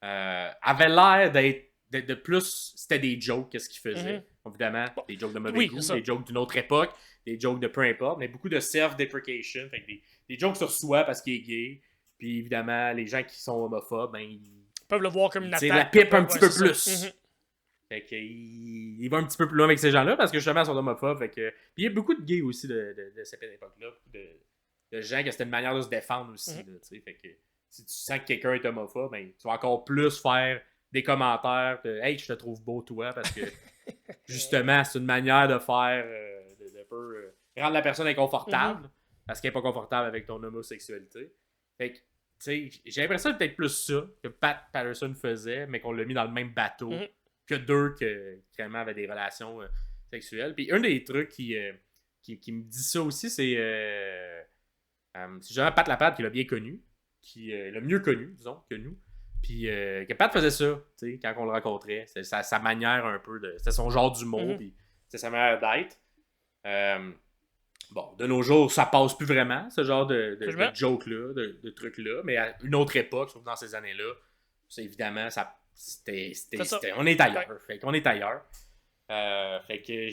avait l'air d'être de plus, c'était des jokes, qu'est-ce qu'il faisait. Évidemment, des jokes de mauvais goût, des jokes d'une autre époque, des jokes de peu importe, mais beaucoup de self-deprecation, fait que des jokes sur soi parce qu'il est gay. Puis évidemment, les gens qui sont homophobes, ben, ils peuvent le voir comme une attaque. La pipe un petit peu plus. Fait que, il va un petit peu plus loin avec ces gens-là parce que justement, ils sont homophobes. Fait que, puis il y a beaucoup de gays aussi de cette époque-là. De gens que c'était une manière de se défendre aussi. Là, fait que si tu sens que quelqu'un est homophobe, ben, tu vas encore plus faire des commentaires de Hey, je te trouve beau, toi, parce que justement, c'est une manière de faire de peu rendre la personne inconfortable parce qu'elle n'est pas confortable avec ton homosexualité. Fait que, tu sais, j'ai l'impression que c'est peut-être plus ça que Pat Patterson faisait, mais qu'on l'a mis dans le même bateau que deux qui vraiment avaient des relations sexuelles. Puis un des trucs qui me dit ça aussi, c'est jamais Pat Laprade qui l'a bien connu, qui l'a mieux connu, disons, que nous. Puis que Pat faisait ça, tu sais, quand on le rencontrait. C'était sa manière un peu de. C'était son genre d'humour, puis c'était sa manière d'être. Bon, de nos jours, ça passe plus vraiment, ce genre de joke-là, de trucs-là. Mais à une autre époque, surtout dans ces années-là, c'est évidemment, on est ailleurs. Fait qu'on est ailleurs. Fait que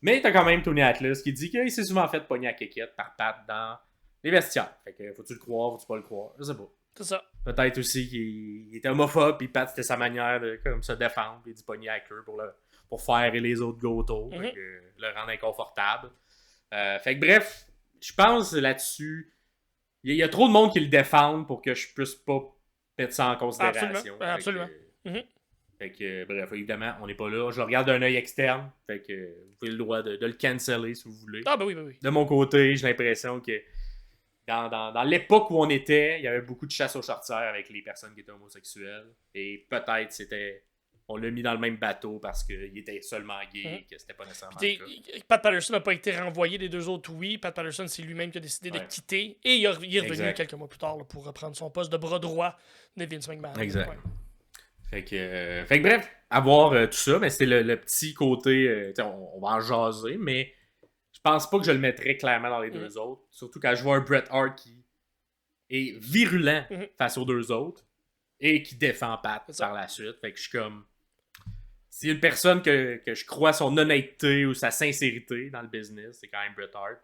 mais t'as quand même Tony Atlas qui dit qu'il s'est souvent fait pogner à kékette par Pat dans les vestiaires. Fait que faut-tu le croire, faut-tu pas le croire? Je sais pas. C'est ça. Peut-être aussi qu'il était homophobe, puis Pat, c'était sa manière de comme, se défendre, puis d'y pogner à queue pour faire les autres go autour, le rendre inconfortable. Fait que bref, je pense là-dessus, il y a trop de monde qui le défendent pour que je puisse pas mettre ça en considération. Absolument. Fait que bref, évidemment, on n'est pas là. Je le regarde d'un œil externe. Fait que vous avez le droit de le canceller si vous voulez. Ah, ben oui. De mon côté, j'ai l'impression que dans l'époque où on était, il y avait beaucoup de chasse aux sorcières avec les personnes qui étaient homosexuelles. Et peut-être on l'a mis dans le même bateau parce qu'il était seulement gay, que c'était pas nécessairement le cas. Pat Patterson n'a pas été renvoyé, les deux autres, oui. Pat Patterson, c'est lui-même qui a décidé de quitter. Et il est revenu quelques mois plus tard là, pour reprendre son poste de bras droit de Vince McMahon. Exact. Ouais. Fait que bref, à voir tout ça, mais c'était le petit côté, on va en jaser, mais je pense pas que je le mettrais clairement dans les deux autres. Surtout quand je vois un Bret Hart qui est virulent face aux deux autres et qui défend Pat par la suite. Fait que je suis comme... C'est une personne que je crois son honnêteté ou sa sincérité dans le business, c'est quand même Bret Hart.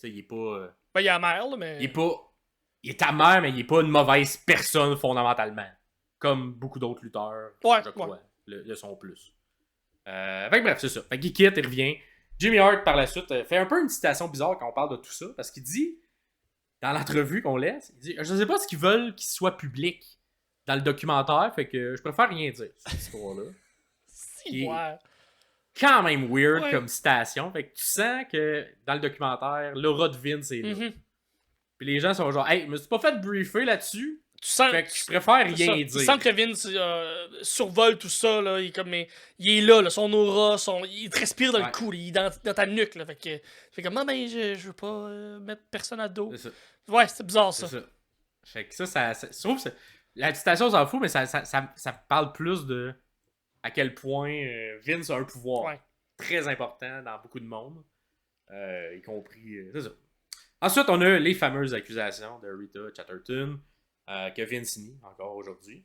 Il est pas... il est amer, là, mais... Il est amer, mais il est pas une mauvaise personne fondamentalement. Comme beaucoup d'autres lutteurs, je crois, le sont plus. Fait que bref, c'est ça. Fait qu'il quitte, il revient. Jimmy Hart, par la suite, fait un peu une citation bizarre quand on parle de tout ça, parce qu'il dit, dans l'entrevue qu'on laisse, il dit « Je sais pas ce qu'ils veulent qu'il soit public dans le documentaire, fait que je préfère rien dire sur cette histoire-là. » C'est quand même weird comme citation. Fait que tu sens que dans le documentaire, l'aura de Vince est là. Puis les gens sont genre « Hey, je me suis pas fait briefer là-dessus. » Fait que je préfère rien dire. Tu sens que Vince survole tout ça, là, il est là, son aura, il te respire dans le cou, il est dans ta nuque. Là, fait que moi, ben, je veux pas mettre personne à dos. C'est ça. Ouais, c'est bizarre ça. C'est ça. Fait que ça je trouve que la citation s'en fout, mais ça parle plus de à quel point Vince a un pouvoir très important dans beaucoup de monde, y compris. C'est ça. Ensuite, on a les fameuses accusations de Rita Chatterton. Que Vince nie encore aujourd'hui.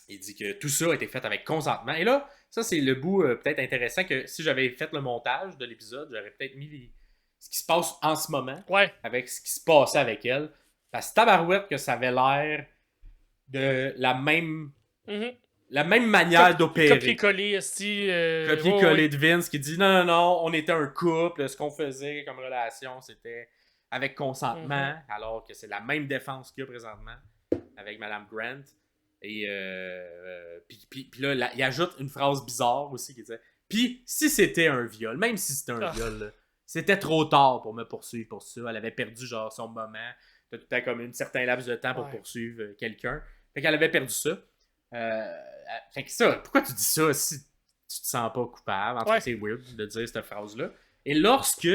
Il dit que tout ça a été fait avec consentement. Et là, ça, c'est le bout peut-être intéressant que si j'avais fait le montage de l'épisode, j'aurais peut-être mis ce qui se passe en ce moment avec ce qui se passait avec elle. Parce que tabarouette que ça avait l'air de la même manière d'opérer. Copier-coller, Copier-coller de Vince qui dit non, on était un couple, ce qu'on faisait comme relation, c'était avec consentement, alors que c'est la même défense qu'il y a présentement avec Madame Grant. Et puis là, il ajoute une phrase bizarre aussi qui disait puis si c'était un viol, même si c'était un viol, là, c'était trop tard pour me poursuivre pour ça. Elle avait perdu genre son moment. T'as tout le temps comme un certain laps de temps pour poursuivre quelqu'un. Fait qu'elle avait perdu ça. Fait que ça, pourquoi tu dis ça si tu te sens pas coupable? En tout cas, c'est weird de dire cette phrase-là. Et lorsque,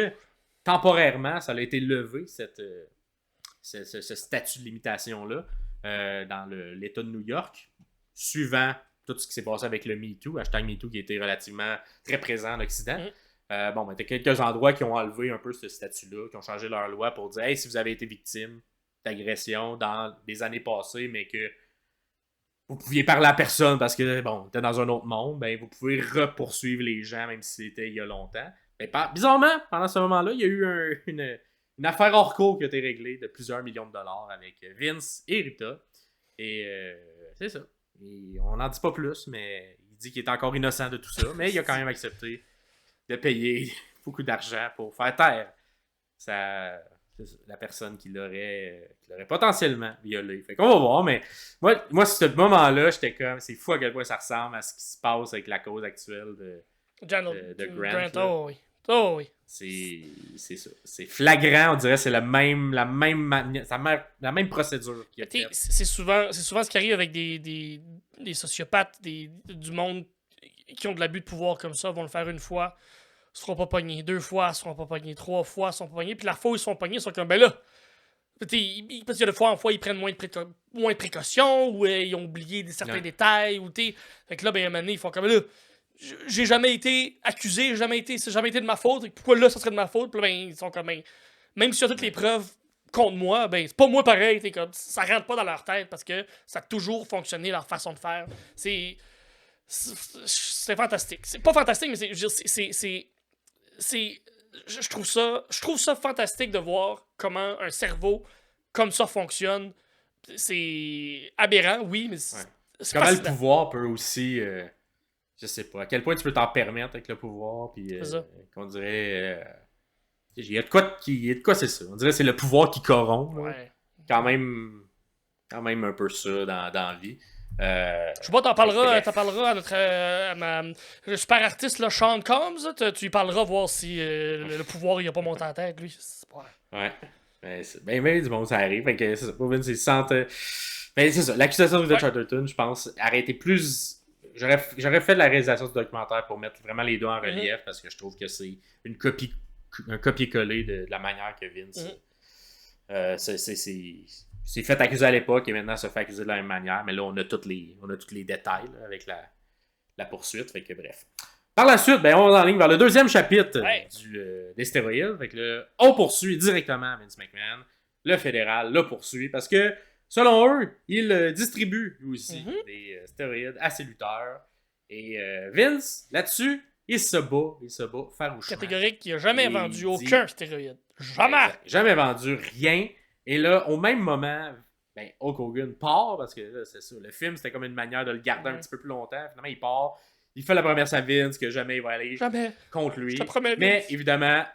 temporairement, ça a été levé, ce statut de limitation-là, dans l'État de New York, suivant tout ce qui s'est passé avec le MeToo, hashtag MeToo qui était relativement très présent en Occident. T'as quelques endroits qui ont enlevé un peu ce statut-là, qui ont changé leur loi pour dire « Hey, si vous avez été victime d'agression dans des années passées, mais que vous pouviez parler à personne parce que, bon, t'es dans un autre monde, ben vous pouvez repoursuivre les gens, même si c'était il y a longtemps. » Bizarrement, pendant ce moment-là, il y a eu une affaire hors cours qui a été réglée de plusieurs millions de dollars avec Vince et Rita. Et c'est ça. Et on n'en dit pas plus, mais il dit qu'il est encore innocent de tout ça, mais il a quand même accepté de payer beaucoup d'argent pour faire taire la personne qui l'aurait potentiellement violé. Fait qu'on va voir, mais moi ce moment-là, j'étais comme, c'est fou à quel point ça ressemble à ce qui se passe avec la cause actuelle de Grant. Oh oui. C'est ça. C'est flagrant, on dirait, c'est la même procédure qui a fait. C'est souvent ce qui arrive avec des sociopathes, du monde qui ont de l'abus de pouvoir comme ça, vont le faire une fois, se feront pas pogner, 2 fois, se feront pas pogner, 3 fois, se feront pas pogner, puis la fois où ils se font pogner, ils sont comme, ben là, parce qu'il y a de fois en fois, ils prennent moins de précautions, ou ils ont oublié certains détails, ou fait que là, ben, à un moment donné, ils font comme, là, j'ai jamais été accusé, c'est jamais été de ma faute, pourquoi là, ça serait de ma faute, puis là, ben, ils sont comme, ben, même s'il y a toutes les preuves contre moi, ben, c'est pas moi pareil, comme, ça rentre pas dans leur tête, parce que ça a toujours fonctionné, leur façon de faire. C'est fantastique. C'est pas fantastique, mais je trouve ça fantastique de voir comment un cerveau comme ça fonctionne. C'est aberrant, oui, mais c'est comment fascinant. Le pouvoir peut aussi, je sais pas, à quel point tu peux t'en permettre avec le pouvoir, puis qu'on dirait, il y a de quoi, c'est ça. On dirait que c'est le pouvoir qui corrompt. Quand même un peu ça dans la vie. Je sais pas, t'en parleras à le super artiste là, Sean Combs, tu lui parleras voir si le pouvoir il a pas monté en tête, lui. Ouais. Ben, du bon, ça arrive. Fait que c'est ça. Bovin, c'est ben, c'est ça. L'accusation de Chatterton, je pense, aurait été plus. J'aurais fait de la réalisation du documentaire pour mettre vraiment les deux en relief parce que je trouve que c'est un copier-coller de la manière que Vince. C'est fait accuser à l'époque et maintenant se fait accuser de la même manière, mais là on a tous les détails là, avec la poursuite, fait que bref. Par la suite, ben, on est en ligne vers le 2e chapitre des stéroïdes, fait que là, on poursuit directement Vince McMahon, le fédéral le poursuit parce que selon eux, il distribue lui aussi des stéroïdes à ses lutteurs et Vince, là-dessus, il se bat farouchement. Catégorique, il n'a jamais vendu aucun stéroïde. Jamais vendu rien. Et là, au même moment, ben, Hulk Hogan part, parce que là, c'est ça, le film, c'était comme une manière de le garder un petit peu plus longtemps. Finalement, il part, il fait la promesse à Vince que jamais il va aller contre lui. Mais évidemment,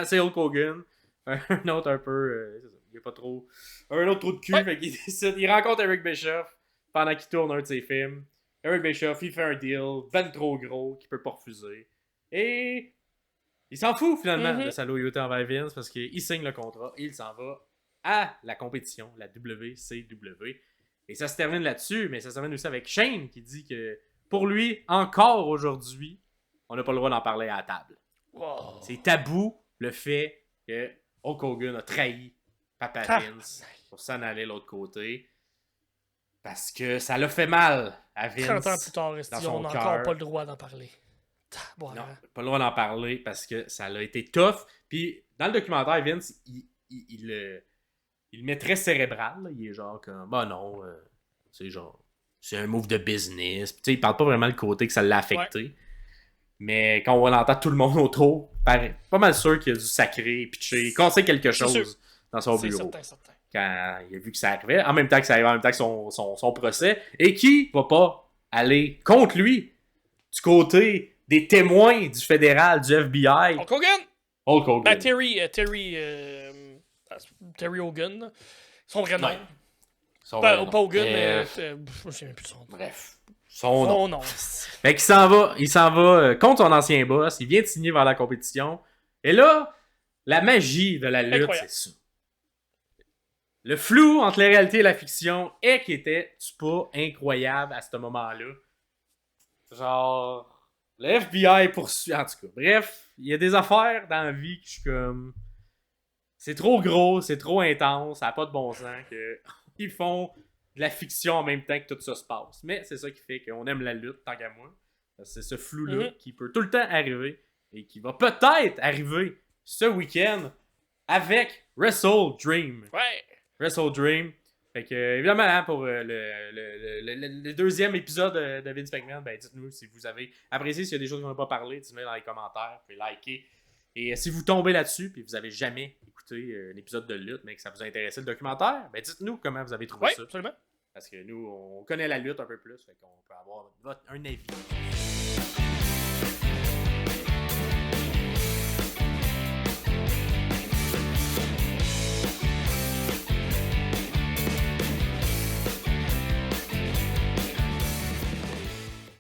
c'est Hulk Hogan. Un autre un peu, il n'y a pas trop... Un autre trou de cul, fait qu'il décide, il rencontre Eric Bischoff pendant qu'il tourne un de ses films. Eric Bischoff, il fait un deal, ben trop gros, qu'il peut pas refuser. Et il s'en fout finalement de sa loyauté envers Vince, parce qu'il signe le contrat et il s'en va à la compétition, la WCW. Et ça se termine là-dessus, mais ça se termine aussi avec Shane qui dit que pour lui, encore aujourd'hui, on n'a pas le droit d'en parler à la table. Wow. C'est tabou le fait que Hulk Hogan a trahi Papa Vince pour s'en aller de l'autre côté. Parce que ça l'a fait mal à Vince. 30 ans plus tard, on n'a encore pas le droit d'en parler. Non, pas le droit d'en parler parce que ça a été tough. Puis dans le documentaire, Vince, il le met très cérébral. Là. Il est genre comme, bah non, c'est genre, c'est un move de business. Tu sais, il parle pas vraiment le côté que ça l'a affecté. Mais quand on entend tout le monde autour, pas mal sûr qu'il a dû sacrer, pitcher, casser quelque chose dans son bureau. C'est certain. Quand il a vu que ça arrivait, en même temps que ça arrivait, en même temps que son procès, et qui va pas aller contre lui du côté des témoins du fédéral, du FBI. Hulk Hogan! Hulk Hogan. Ben, Terry Hogan, son vrai nom. Pas Hogan, mais je me souviens plus de son nom. Bref, son nom. Fait qu'il il s'en va contre son ancien boss, il vient de signer vers la compétition, et là, la magie de la lutte, c'est ça. Le flou entre la réalité et la fiction est qu'il était-tu pas incroyable à ce moment-là? Genre, le FBI poursuit, en tout cas. Bref, il y a des affaires dans la vie que je suis comme... C'est trop gros, c'est trop intense, ça n'a pas de bon sens qu'ils font de la fiction en même temps que tout ça se passe. Mais c'est ça qui fait qu'on aime la lutte, tant qu'à moi. C'est ce flou-là qui peut tout le temps arriver et qui va peut-être arriver ce week-end avec Wrestle Dream. Ouais! Wrestle Dream. Fait que, évidemment, hein, pour le deuxième épisode de Vince McMahon, ben, dites-nous si vous avez apprécié, s'il y a des choses qu'on n'a pas parlé, dites-nous dans les commentaires, vous pouvez liker. Et si vous tombez là-dessus, puis vous avez jamais écouté un épisode de lutte, mais que ça vous a intéressé le documentaire, ben dites-nous comment vous avez trouvé ça. Absolument. Parce que nous, on connaît la lutte un peu plus, fait qu'on peut avoir un avis.